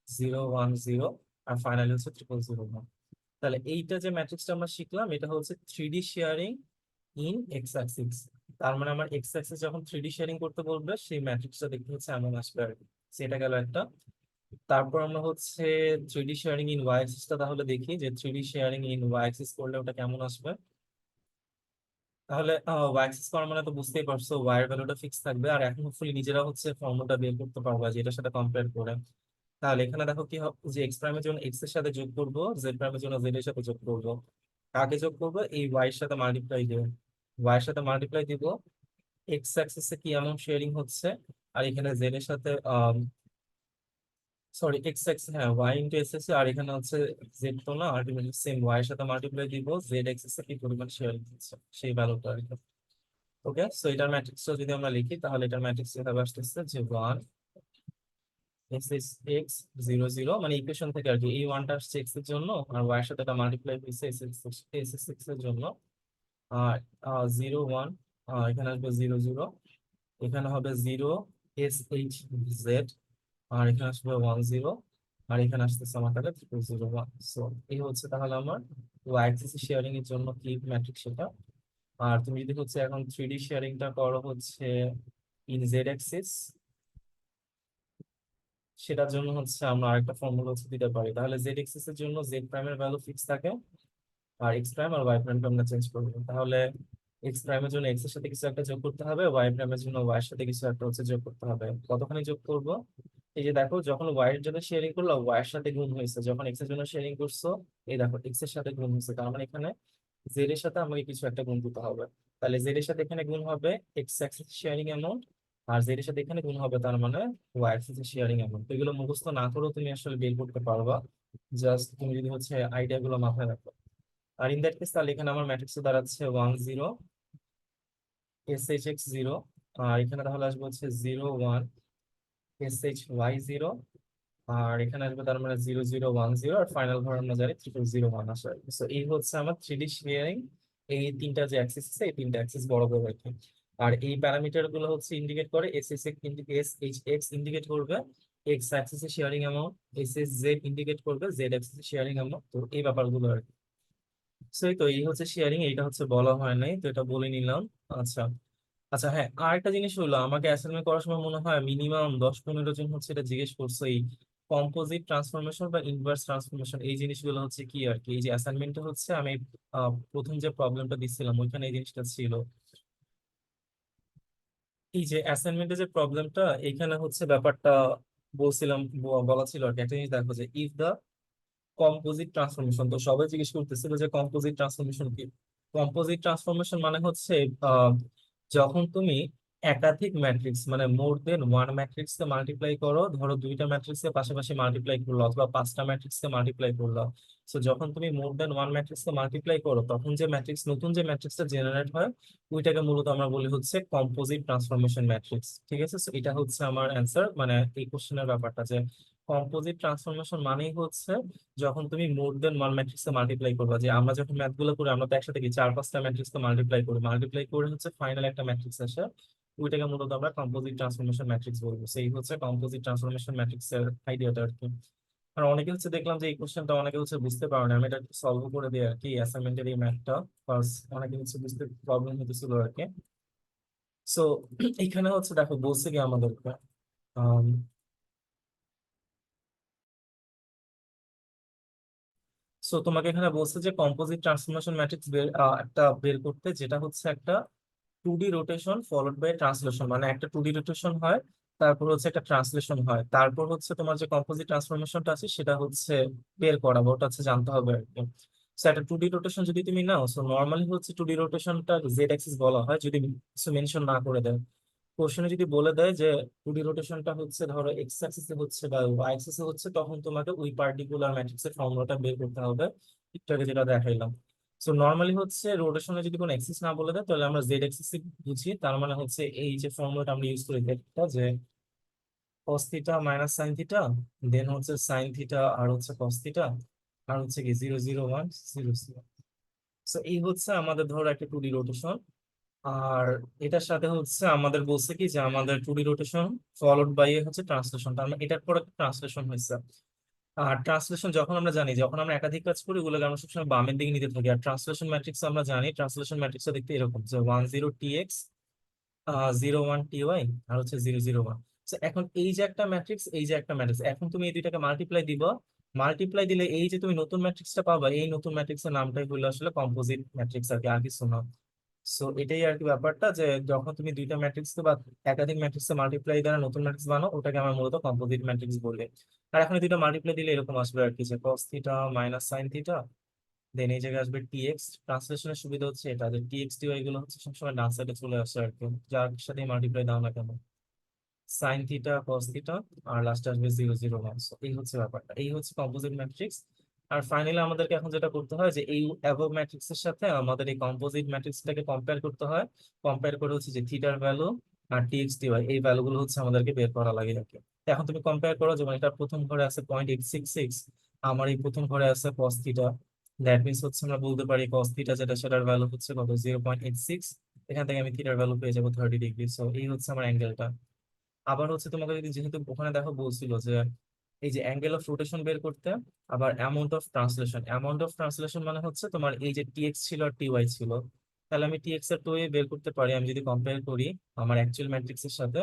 S1: 010। আর ফাইনালি হচ্ছে 0001। তাহলে এইটা যে ম্যাট্রিক্সটা আমরা শিখলাম এটা হচ্ছে 3D sharing in x Axis. তার মানে আমার এক্স অ্যাক্সিস যখন 3D শেয়ারিং করতে বলবে সেই ম্যাট্রিক্সটা দেখতে হচ্ছে এমন আসবে আর কি। সেটা গেল একটা। তারপর আমরা হচ্ছে 3D শেয়ারিং ইন ওয়াই অ্যাক্সিসটা তাহলে দেখি যে 3D sharing in y Axis করলে ওটা কেমন আসবে। তাহলে ওয়াই অ্যাক্সিস করার মানে তো বুঝতেই পারছো ওয়াই এর ভ্যালুটা ফিক্স থাকবে, আর এখন হোপফুলি নিজেরা হচ্ছে ফর্মুলাটা বের করতে পারবা যেটার সাথে কম্পেয়ার করে। তাহলে এখানে দেখো কি হবে যে এক্স প্রাইমের জন্য এক্স এর সাথে যোগ করবো, জেড প্রাইমের জন্য জেড এর সাথে যোগ করবো। কাকে যোগ করবো, এই ওয়াই এর সাথে মাল্টিপ্লাই দিব। ওয়াই এর সাথে মাল্টিপ্লাই দিব, এক্স অ্যাক্সিসে কি অ্যামাউন্ট শেয়ারিং হচ্ছে, আর এখানে জেড এর সাথে সরি এক্স এক্স হ্যাঁ ওয়াই ইন্টু এস এক্স, আর এখানে হচ্ছে জেড তো না, আলটিমেটলি সেম ওয়াই এর সাথে মাল্টিপ্লাই দিব জেড এক্সিস এ কি পরিমাণ শেয়ারিং হচ্ছে সেই ভ্যালুটা আর কি। ওকে, সো এটার ম্যাট্রিক্সটা যদি আমরা লিখি তাহলে এটার ম্যাট্রিক্স এভাবে আসতেছে যে ওয়ান এস এস এক্স 00, মানে ইকুয়েশন থেকে আর কি, এই ওয়ানটা আসছে এক্স এর জন্য আর ওয়াই এর সাথে এটা মাল্টিপ্লাই হয়েছে এস এস এক্স এর জন্য। আর 01, এখানে আসবে 00, এখানে হবে 0 SH Z, আর এখানে আসবে 10, আর এখানে আসতেছে আমার তাহলে 0001। সো এই হচ্ছে তাহলে আমার ওয়াই অ্যাক্সিস শেয়ারিং এর জন্য কি ম্যাট্রিক্স সেটা। আর তুমি যদি হচ্ছে এখন 3D শেয়ারিংটা করো হচ্ছে ইন জেড অ্যাক্সিস, সেটার জন্য হচ্ছে আমরা আরেকটা ফর্মুলা হচ্ছে দিতে পারি। তাহলে জেড এক্সিস এর জন্য জেড প্রাইমের ভ্যালু ফিক্স থাকে, আর এক্স প্রাইম আর ওয়াই প্রাইমকে আমরা চেঞ্জ করবো। তাহলে এক্স প্রাইমের জন্য এক্স এর সাথে কিছু একটা যোগ করতে হবে, ওয়াই প্রাইমের জন্য ওয়াই এর সাথে কিছু একটা হচ্ছে যোগ করতে হবে। কতখানি যোগ করব, এই যে দেখো যখন ওয়াই এর জন্য শেয়ারিং করলো ওয়াই এর সাথে গুণ হয়েছে, যখন এক্স এর জন্য শেয়ারিং করছো এই দেখো এক্স এর সাথে গুণ হয়েছে, তার মানে এখানে জেড এর সাথে আমাকে কিছু একটা গুণ দিতে হবে। তাহলে জেড এর সাথে এখানে গুণ হবে এক্স অ্যাক্সিস শেয়ারিং অ্যামাউন্ট, আর জেড এর সাথে এখানে গুণ হবে তার মানে ওয়াই অ্যাক্সিস শেয়ারিং অ্যামাউন্ট। তো এগুলো মুখস্থ না করেও তুমি আসলে বের করতে পারবা, জাস্ট তুমি যদি হচ্ছে আইডিয়া গুলো মাথায় রাখো। আর ইন দ্যাট কেস তাহলে এখানে আমার ম্যাট্রিক্স দাঁড়াচ্ছে 10 SH x 0, আর এখানে তাহলে আসবে হচ্ছে 01 SH y 0, আর এখানে আসবে তার মানে 0010, আর ফাইনাল ঘর আমরা জানি 0001 আসে। তো এই হচ্ছে আমার 3D শেয়ারিং, এই তিনটা যে অ্যাক্সিস আছে এই তিনটা অ্যাক্সিস বরাবর আর কি। আর এই প্যারামিটার গুলো হচ্ছে ইন্ডিকেট করে S S S H X indicate করবে X axis shearing amount, S S Z indicate করবে জেড অ্যাক্সিস শেয়ারিং অ্যামাউন্ট। তো এই ব্যাপারগুলো আর কি। So, এই তো এই হচ্ছে শেয়ারিং, এইটা হচ্ছে বলা হয় নাই তো এটা বলে নিলাম। আচ্ছা, আচ্ছা হ্যাঁ আরেকটা জিনিস হলো, আমাকে অ্যাসাইনমেন্ট করার সময় মনে হয় মিনিমাম 10-15 জন হচ্ছে এটা জিজ্ঞেস করছে, এই কম্পোজিট ট্রান্সফরমেশন বা ইনভার্স ট্রান্সফরমেশন এই জিনিসগুলো হচ্ছে কি আর কি। এই যে অ্যাসাইনমেন্টটা হচ্ছে আমি প্রথম যে প্রবলেমটা দিচ্ছিলাম ওইখানে এই জিনিসটা ছিল। এই যে অ্যাসাইনমেন্টে যে প্রবলেমটা এইখানে হচ্ছে ব্যাপারটা বলছিলাম, বলা ছিল আর কি। একটা জিনিস দেখো যে ইফ দা কম্পোজিট ট্রান্সফরমেশন, তো সবাই জিজ্ঞেস করতেছিল যে কম্পোজিট ট্রান্সফরমেশন কি। কম্পোজিট ট্রান্সফরমেশন মানে হচ্ছে যখন তুমি একাধিক ম্যাট্রিক্স মানে মোর দেন ওয়ান ম্যাট্রিক্স কে মাল্টিপ্লাই করো, ধরো দুইটা ম্যাট্রিক্স কে পাশাপাশি মাল্টিপ্লাই করলো অথবা পাঁচটা ম্যাট্রিক্স কে মাল্টিপ্লাই করলো। সো যখন তুমি মোর দেন ওয়ান ম্যাট্রিক্স কে মাল্টিপ্লাই করো তখন যে ম্যাট্রিক্স নতুন যে ম্যাট্রিক্সটা জেনারেট হয় ওইটাকে মূলত আমরা বলি হচ্ছে কম্পোজিট ট্রান্সফরমেশন ম্যাট্রিক্স। ঠিক আছে, সো এটা হচ্ছে আমার অ্যান্সার, মানে এই কোশ্চেনের ব্যাপারটা যে কম্পোজিট ট্রান্সফরমেশন মানেই হচ্ছে যখন তুমি মোর দেন ওয়ান ম্যাট্রিক্স মাল্টিপ্লাই করবা। যে আমরা যখন ম্যাথ গুলো করি আমরা তো একসাথে কি 4-5টা ম্যাট্রিক্স মাল্টিপ্লাই করি, মাল্টিপ্লাই করে হচ্ছে ফাইনাল একটা ম্যাট্রিক্স আসে, ওইটাকে মূলত আমরা কম্পোজিট ট্রান্সফরমেশন ম্যাট্রিক্স বলবো। সেই হচ্ছে কম্পোজিট ট্রান্সফরমেশন ম্যাট্রিক্স এর আইডিয়াটা আর কি। আর অনেকে হচ্ছে দেখলাম যে এই কোশ্চেনটা অনেকে হচ্ছে বুঝতে পারে না, আমি এটা সলভ করে দিই আর কি অ্যাসাইনমেন্টের এই ম্যাথটা, ফার্স্ট অনেকে হচ্ছে বুঝতে প্রবলেম হতেছিল আর কি। সো এখানে হচ্ছে দেখো বলছে কি আমাদেরকে, সো তোমাকে এখানে বলছে যে কম্পোজিট ট্রান্সফরমেশন ম্যাট্রিক্স একটা বের করতে, যেটা হচ্ছে একটা 2D rotation followed by translation, মানে একটা 2D রোটেশন হয় তারপর হচ্ছে একটা ট্রান্সলেশন হয়, তারপর হচ্ছে তোমার যে কম্পোজিট ট্রান্সফরমেশনটা আছে সেটা হচ্ছে বের করা বা ওটা হচ্ছে জানতে হবে আর কি। সো একটা 2D রোটেশন যদি তুমি নাও, সো নর্মালি হচ্ছে 2D রোটেশনটা জেড অ্যাক্সিস বলা হয় যদি কিছু মেনশন না করে দেয়। কোশ্চেনে যদি বলে দেয় যে টুডি রোটেশনটা হচ্ছে ধরো এক্স অ্যাক্সিসে হচ্ছে বা ওয়াই অ্যাক্সিসে হচ্ছে, তখন তোমাকে ওই পার্টিকুলার ম্যাট্রিক্সের ফর্মুলাটা বের করতে হবে, একটু আগে যেটা দেখাইলাম। সো নর্মালি হচ্ছে রোটেশনে যদি কোনো অ্যাক্সিস না বলে দেয় তাহলে আমরা জেড অ্যাক্সিস বুঝি, তার মানে হচ্ছে এই যে ফর্মুলাটা আমরা ইউজ করি দেখতে যে cos theta minus sine theta, then হচ্ছে সাইন থিটা আর হচ্ছে কস থিটা, আর হচ্ছে কি 0 0 1 0 0। সো এই হচ্ছে আমাদের ধরো একটা টু ডি রোটেশন। আর এটার সাথে হচ্ছে আমাদের বলছে কি যে আমাদের two D rotation followed by হচ্ছে ট্রান্সলেশন, তার মানে এটার পর একটা ট্রান্সলেশন হয়েছে। আর ট্রান্সলেশন যখন আমরা জানি, যখন আমরা একাধিক কাজ করি ওগুলোকে আমরা সবসময় বামের দিকে নিতে থাকি। আর ট্রান্সলেশন ম্যাট্রিক্স আমরা জানি, ট্রান্সলেশন ম্যাট্রিক্স দেখতে এরকম যে 10 tx 01 ty আর হচ্ছে 0 0 1। এখন এই যে একটা ম্যাট্রিক্স, এই যে একটা ম্যাট্রিক্স, এখন তুমি এই দুইটাকে মাল্টিপ্লাই দিবা। মাল্টিপ্লাই দিলে এই যে তুমি নতুন ম্যাট্রিক্সটা পাবা, এই নতুন ম্যাট্রিক্সের নামটাই হলো আসলে কম্পোজিট ম্যাট্রিক্স আর কি, আর কিছু না। সো এটাই আর কি ব্যাপারটা, যে যখন তুমি দুইটা ম্যাট্রিক্স বা একাধিক ম্যাট্রিক্স মাল্টিপ্লাই দ্বারা নতুন ম্যাট্রিক্স বানাও, ওটাকে আমরা মূলত কম্পোজিট ম্যাট্রিক্স বলি। আর এখন এই দুইটা মাল্টিপ্লাই দিলে এরকম আসবে আর কি, যে cos theta minus sine theta, then এই জায়গায় আসবে টিএক্স। ট্রান্সলেশনের সুবিধা হচ্ছে এটা যে টিএক্স টি এগুলো হচ্ছে সবসময় ডান সাইডে চলে আসে আর কি, যার সাথে মাল্টিপ্লাই দাও না কেন, সাইন থিটা কস থিটা, আর লাস্টে আসবে 0 0 1। এই হচ্ছে ব্যাপারটা, এই হচ্ছে কম্পোজিট ম্যাট্রিক্স। আর ফাইনালি আমাদেরকে এখন যেটা করতে হয় যে এই অ্যাবভ ম্যাট্রিক্স এর সাথে আমাদের এই কম্পোজিট ম্যাট্রিক্সটাকে কম্পেয়ার করতে হয়। কম্পেয়ার করে হচ্ছে যে থিটার ভ্যালু আর টিএক্স টি ওয়াই, এই ভ্যালুগুলো হচ্ছে আমাদেরকে বের করা লাগে আর কি। এখন তুমি কম্পেয়ার করো, যেমন এটা প্রথম ঘরে আছে 0.866, আমার এই প্রথম ঘরে আছে কস থিটা। দ্যাট মিনস হচ্ছে আমরা বলতে পারি কস থিটা যেটা, সেটার ভ্যালু হচ্ছে কত 0.86। এখান থেকে আমি থিটার ভ্যালু পেয়ে যাবো 30 ডিগ্রি। সো এই হচ্ছে আমার অ্যাঙ্গেলটা। আবার হচ্ছে তোমাকে যদি, যেহেতু ওখানে দেখো বলছিল যে এই যে অ্যাঙ্গেল অফ রোটেশন বের করতে, আবার amount of translation, amount of translation মানে হচ্ছে তোমার এই যে টিএক্স ছিল আর টিওয়াই ছিল, তাহলে আমি টিএক্স এর টু বের করতে পারি আমি যদি কম্পেয়ার করি আমার অ্যাকচুয়াল ম্যাট্রিক্স এর সাথে।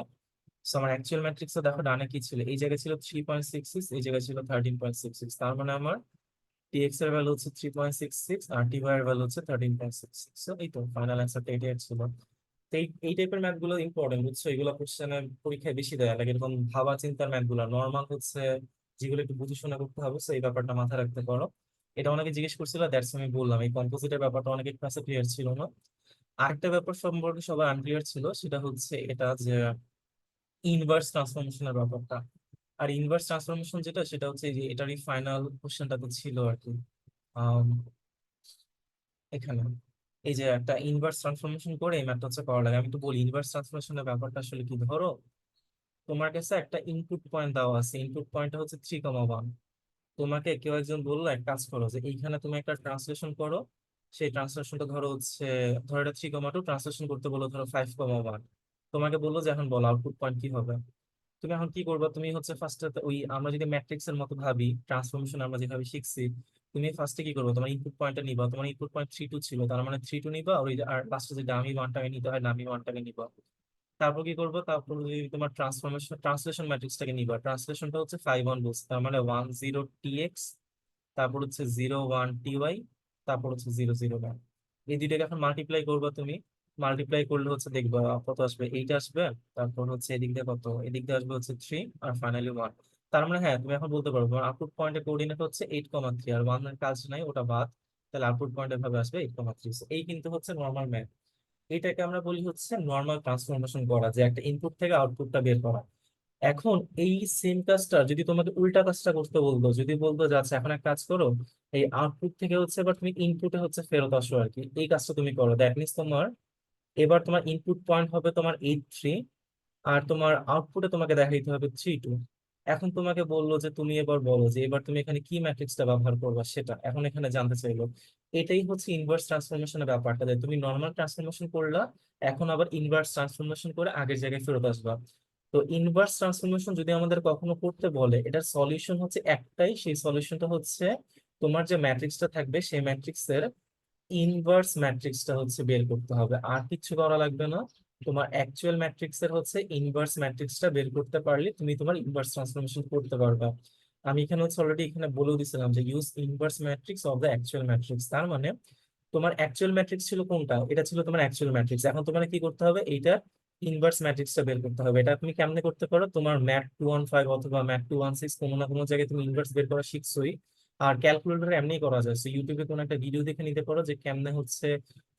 S1: So, আমার অ্যাকচুয়াল ম্যাট্রিক্সে দেখো ডানে কি ছিল, এই জায়গায় ছিল 3.66, এই জায়গায় ছিল 13.66, তার মানে আমার টিএক্স এর ভ্যালু হচ্ছে 3.66 আর টিওয়াই এর ভ্যালু হচ্ছে 13.66। So, এই তো ফাইনাল অ্যান্সারটা এটাই ছিল। তো এই টাইপের ম্যাথ গুলো ইম্পর্টেন্ট, বুঝছো, এগুলো কোশ্চেনে পরীক্ষায় বেশি দেয়, লাগে এরকম ভাবা চিন্তার ম্যাথ গুলো। নর্মাল হচ্ছে যেগুলো একটু বুঝে শুনে করতে হবে, তো এই ব্যাপারটা মাথায় রাখতে পারো। এটা অনেকে জিজ্ঞেস করছিল, দ্যাটস আমি বললাম এই কম্পোজিটের ব্যাপারটা অনেকের কাছে ক্লিয়ার ছিল না। আরেকটা ব্যাপার সম্পর্কে সবাই আনক্লিয়ার ছিল, সেটা হচ্ছে এটা যে ইনভার্স ট্রান্সফরমেশনের ব্যাপারটা। আর ইনভার্স ট্রান্সফরমেশন যেটা, সেটা হচ্ছে এই যে এটারই ফাইনাল কোশ্চেনটা তো ছিল আর কি। আম, এখানে এই যে একটা ইনভার্স ট্রান্সফরমেশন করে এই ম্যাথটা হচ্ছে করা লাগে। আমি তো বলি ইনভার্স ট্রান্সফরমেশনের ব্যাপারটা আসলে কি, ধরো তোমার কাছে একটা ইনপুট পয়েন্ট দেওয়া আছে, ইনপুট পয়েন্টটা হচ্ছে 3,1। তোমাকে কেউ একজন বললো এক কাজ করো, যে এইখানে তুমি একটা ট্রান্সলেশন করো। সেই ট্রান্সলেশনটা ধরো হচ্ছে, ধরো এটা 3,2 ট্রান্সলেশন করতে বলো ধরো 5,1। তোমাকে বললো যে এখন বলো আউটপুট পয়েন্ট কি হবে। তুমি এখন কি করবা, তুমি হচ্ছে ফার্স্টে ওই আমরা যদি ম্যাট্রিক্স এর মতো ভাবি, ট্রান্সফরমেশন আমরা যেভাবে শিখছি, তুমি ফার্স্টে কি করবো, তোমার ইনপুট পয়েন্টটা নিবা, তোমার ইনপুট পয়েন্ট 3 2 ছিল, তার মানে 3 2 নিবা, আর ওই আর লাস্টে যে ডামি ওয়ানটাকে নিতে হয় ডামি ওয়ানটাকে নিবা। তারপর কি করবো, তারপর যদি তোমার ট্রান্সলেশন ম্যাট্রিক্সটাকে নিবা, ট্রান্সলেশনটা হচ্ছে 5 1 বলছে, তার মানে 10 tx, তারপর হচ্ছে 0 1 ty, তারপর হচ্ছে 0 0 1। এই দুইটাকে এখন মাল্টিপ্লাই করবা তুমি। মাল্টিপ্লাই করলে হচ্ছে দেখবা কত আসবে, 8 আসবে। তারপর হচ্ছে এদিক দিয়ে কত, এদিক দিয়ে আসবে হচ্ছে 3, আর ফাইনালি 1। তার মানে হ্যাঁ, তুমি এখন বলতে পারো তোমার আউটপুট পয়েন্টের কোঅর্ডিনেট হচ্ছে 8,3, আর 1 এর কাজ নাই, ওটা বাদ। তাহলে আউটপুট পয়েন্ট এভাবে আসবে 8,3। এই কিন্তু হচ্ছে নর্মাল ম্যাথ। এটাকে আমরা বলি হচ্ছে নর্মাল ট্রান্সফরমেশন করা, যে একটা ইনপুট থেকে আউটপুটটা বের করা। এখন এই সেম কাজটা যদি তোমাকে উল্টা কাজটা করতে বলতো, যদি বলতো যে আচ্ছা এখন এক কাজ করো, এই আউটপুট থেকে হচ্ছে এবার তুমি ইনপুটে হচ্ছে ফেরত আসো আর কি, এই কাজটা তুমি করো। দ্যাট মিনস তোমার এবার তোমার ইনপুট পয়েন্ট হবে তোমার 8 3, আর তোমার আউটপুটে তোমাকে দেখাইতে হবে 3 2। এখন তোমাকে বললো যে তুমি এবার বলো যে এবার তুমি এখানে কি ম্যাট্রিক্সটা ব্যবহার করবা, সেটা এখন এখানে জানতে চাইলো। এটাই হচ্ছে ইনভার্স ট্রান্সফরমেশনের ব্যাপারটা, যে তুমি নর্মাল ট্রান্সফরমেশন করলা, এখন আবার ইনভার্স ট্রান্সফরমেশন করে আগের জায়গায় ফেরত আসবা। তো ইনভার্স ট্রান্সফরমেশন যদি আমাদের কখনো করতে বলে, এটার সলিউশন হচ্ছে একটাই, সেই সলিউশনটা হচ্ছে তোমার যে ম্যাট্রিক্সটা থাকবে সেই ম্যাট্রিক্সের ইনভার্স ম্যাট্রিক্সটা হচ্ছে বের করতে হবে, আর কিচ্ছু করা লাগবে না। তোমার অ্যাকচুয়াল ম্যাট্রিক্স এর হচ্ছে ইনভার্স ম্যাট্রিক্সটা বের করতে পারলে তুমি তোমার ইনভার্স ট্রান্সফরমেশন করতে পারবে। আমি এখানে হচ্ছে অলরেডি এখানে বলেও দিছিলাম যে use inverse matrix of the actual matrix. তার মানে তোমার অ্যাকচুয়াল ম্যাট্রিক্স ছিল কোনটা, এটা ছিল তোমার অ্যাকচুয়াল ম্যাট্রিক্স। এখন তোমার কি করতে হবে, এইটা ইনভার্স ম্যাট্রিক্সটা বের করতে হবে। এটা তুমি কেমনে করতে পারো, তোমার ম্যাথ 215 অথবা ম্যাথ 216 কোনো না কোনো জায়গায় তুমি ইনভার্স বের করা শিখছোই। আর ক্যালকুলেটর এমনি করা যায়, তো ইউটিউবে কোনো একটা ভিডিও দেখে নিতে পারো যে কেমনে হচ্ছে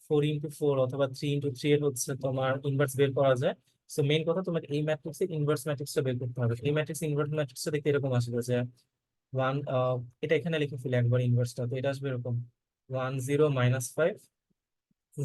S1: 4 × 4 অথবা 3 × 3 এর হচ্ছে তোমার ইনভার্স বের করা যায়। সো মেইন কথা তোমাকে এই ম্যাট্রিক্সের ইনভার্স ম্যাট্রিক্সটা বের করতে হবে। এই ম্যাট্রিক্স ইনভার্স ম্যাট্রিক্সটা দেখতে এরকম আসবে যে ওয়ান, এটা এখানে লিখে ফেলে একবার ইনভার্সটা, তো এটা আসবে এরকম 1 0 - 5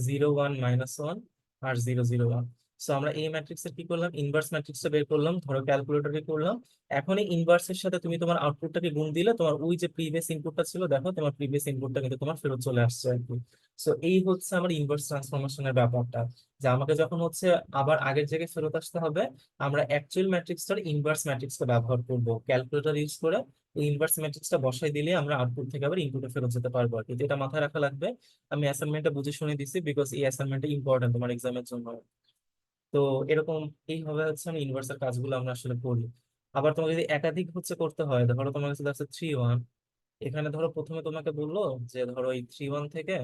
S1: 0 1 - 1 আর 0 0 1। সো আমরা এই ম্যাট্রিক্সের কি করলাম, ইনভার্স ম্যাট্রিক্সটা বের করলাম, ধরো ক্যালকুলেটরে করলাম। এখন এই ইনভার্সের সাথে তুমি তোমার আউটপুটটাকে গুণ দিলে তোমার ওই যে প্রিভিয়াস ইনপুটটা ছিল, দেখো তোমার প্রিভিয়াস ইনপুটটা কিন্তু তোমার ফেরত চলে আসছে আর কি। সো এই হচ্ছে আমার ইনভার্স ট্রান্সফরমেশনের ব্যাপারটা, যে আমাকে যখন হচ্ছে আবার আগের জায়গায় ফেরত আসতে হবে, আমরা অ্যাকচুয়াল ম্যাট্রিক্সটার ইনভার্স ম্যাট্রিক্সটা ব্যবহার করব ক্যালকুলেটর ইউজ করে। ওই ইনভার্স ম্যাট্রিক্সটা বসাই দিলে আমরা আউটপুট থেকে আবার ইনপুটে ফেরত যেতে পারবো আর কি। তো এটা মাথায় রাখা লাগবে। আমি অ্যাসাইনমেন্টটা বুঝে শুনে দিছি, বিকজ এই অ্যাসাইনমেন্টটা ইম্পর্টেন্ট তোমার এক্সামের জন্য। তো এরকম এইভাবে হচ্ছে আমি ইউনিভার্সাল কাজগুলো আমরা আসলে করি। আবার তোমাকে যদি একাধিক হচ্ছে করতে হয়, ধরো তোমার কাছে আছে 3 1, এখানে ধরো প্রথমে তোমাকে বললো যে ধরো এই 3 1 থেকে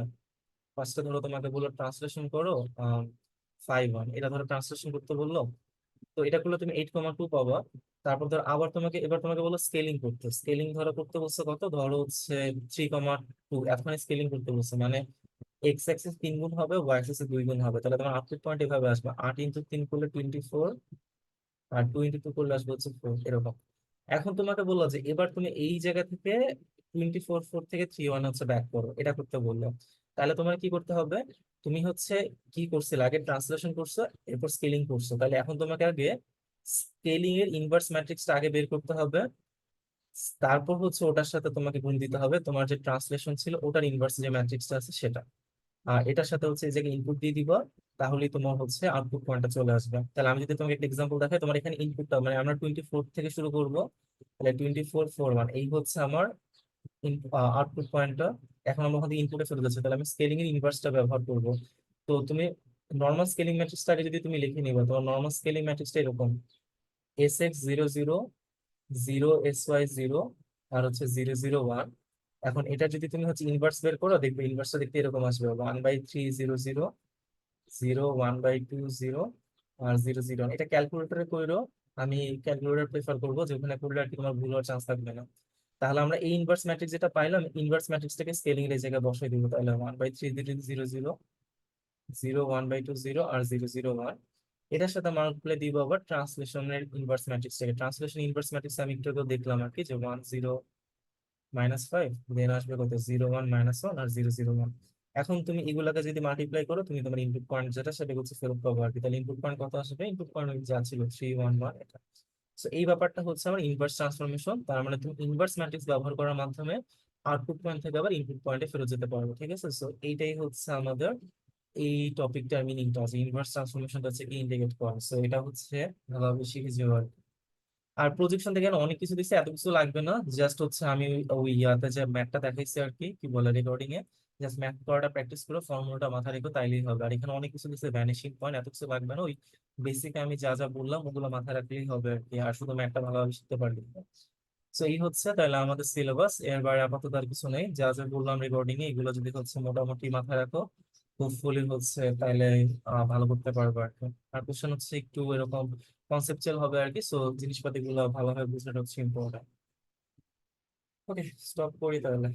S1: ফার্স্টে ধরো তোমাকে বললো ট্রান্সলেশন করো 5 1, এটা ধরো ট্রান্সলেশন করতে বললো। তো এটা করলে তুমি 8,2 পাবা। তারপর ধর আবার তোমাকে এবার তোমাকে বলো স্কেলিং করতে, স্কেলিং ধরো করতে বলছে কত, ধরো হচ্ছে 3,2, এখন স্কেলিং করতে বলছে মানে এক্স অ্যাক্সিস 3 গুণ হবে, ওয়াই অ্যাক্সিস 2 গুণ হবে, তাহলে তোমার আউটপুট পয়েন্ট এভাবে আসবে 8 × 3 করলে 24, আর 2 × 2 করলে আসবে হচ্ছে 4 এরকম। এখন তোমাকে বললো যে এবার তুমি এই জায়গা থেকে 24 4 থেকে 3 1 হচ্ছে ব্যাক করো, এটা করতে বললো। তাহলে তোমার কি করতে হবে, তুমি হচ্ছে কি করছিলে আগে ট্রান্সলেশন করছো, এরপর স্কেলিং করছো, তাহলে এখন তোমাকে আগে স্কেলিং এর ইনভার্স ম্যাট্রিক্সটা আগে বের করতে হবে। তারপর হচ্ছে ওটার সাথে তোমাকে গুণ দিতে হবে তোমার যে ট্রান্সলেশন ছিল ওটার ইনভার্স যে ম্যাট্রিক্সটা আছে সেটা। আর এটার সাথে হচ্ছে এই জায়গায় ইনপুট দিয়ে দিবা, তাহলেই তোমার হচ্ছে আউটপুট পয়েন্টটা চলে আসবে। তাহলে আমি যদি তোমাকে একটা এক্সাম্পল দেখাই, তোমার এখানে ইনপুটটা মানে আমরা 24 থেকে শুরু করব, তাহলে 24 4 1 এই হচ্ছে আমার আউটপুট পয়েন্টটা। এখন আমরা ওখান থেকে ইনপুটে চলে যাচ্ছি, তাহলে আমি স্কেলিং এর ইনভার্সটা ব্যবহার করব। তো তুমি নর্মাল স্কেলিং ম্যাট্রিক্সটাকে যদি তুমি লিখে নিবা, তোমার নর্মাল স্কেলিং ম্যাট্রিক্সটা এরকম Sx 0 0 0 Sy 0 আর হচ্ছে 0 0 1। এখন এটা যদি তুমি হচ্ছে ইনভার্স বের করো, দেখবে ইনভার্সটা দেখতে এরকম আসবে 1/3 0 0 0 1/2 0 আর 0 0 এটা ক্যালকুলেটরে করো। আমি ক্যালকুলেটর প্রেফার করবো, যে ওখানে করলে আর কি তোমার ভুল হওয়ার চান্স থাকবে না। তাহলে আমরা এই ইনভার্স ম্যাট্রিক্স যেটা পাইলাম, ইনভার্স ম্যাট্রিক্সটাকে স্কেলিং এর এই জায়গায় বসাই দিব, তাহলে 1/3 0 0 0 1/2 0 আর 0 0 1। এটার সাথে মাল্টিপ্লাই দিব আবার ট্রান্সলেশনের ইনভার্স ম্যাট্রিক্সটাকে, ট্রান্সলেশন ইনভার্স ম্যাট্রিক্স আমি একটু আগে দেখলাম আর কি, যে 1 0 - 5, দেন আসবে কত 0 1 - 1 আর 0 0 1। এখন তুমি এগুলাকে যদি মাল্টিপ্লাই করো, তুমি তোমার ইনপুট পয়েন্ট যেটা সেটা হচ্ছে ফেরত পাবো আর কি। তাহলে ইনপুট পয়েন্ট কত আসবে, ইনপুট পয়েন্ট যা ছিল 3 1 1 এটা। তো এই ব্যাপারটা হচ্ছে আমার ইনভার্স ট্রান্সফরমেশন, তার মানে তুমি ইনভার্স ম্যাট্রিক্স ব্যবহার করার মাধ্যমে আউটপুট পয়েন্ট থেকে আবার ইনপুট পয়েন্টে ফেরত যেতে পারবো, ঠিক আছে। সো এইটাই হচ্ছে আমাদের এই টপিকটার মিনিংটা আছে, ইনভার্স ট্রান্সফরমেশনটা হচ্ছে কি ইন্টিগ্রেট করা। সো এটা হচ্ছে ভালোভাবে শিখে যাওয়ার। আর প্রজেকশন থেকে অনেক কিছু দিচ্ছে, এত কিছু লাগবে না, জাস্ট হচ্ছে আমি ওই ইয়াতে যে ম্যাথটা দেখাইছি আর কি, কি বলে রেকর্ডিং এ, জাস্ট ম্যাথ করাটা প্র্যাকটিস করো, ফর্মুলাটা মাথায় রেখো, তাইলেই হবে। আর এখানে অনেক কিছু দিচ্ছে, ভ্যানিশিং পয়েন্ট, এত কিছু লাগবে না, ওই বেসিক আমি যা যা বললাম ওগুলো মাথায় রাখলেই হবে আর কি, আর শুধু ম্যাথটা ভালোভাবে শিখতে পারলি। তো এই হচ্ছে তাহলে আমাদের সিলেবাস, এর বাইরে আপাতত আর কিছু নেই। যা যা বললাম রেকর্ডিং এ, এগুলো যদি হচ্ছে মোটামুটি মাথায় রাখো, হোপফুলি হচ্ছে তাইলে ভালো করতে পারবো আর কি। আর কোশ্চেন হচ্ছে একটু এরকম কনসেপচুয়াল হবে আর কি, সো জিনিসপাতি গুলো ভালোভাবে বুঝাটা হচ্ছে ইম্পর্টেন্ট। ওকে, স্টপ করি তাহলে।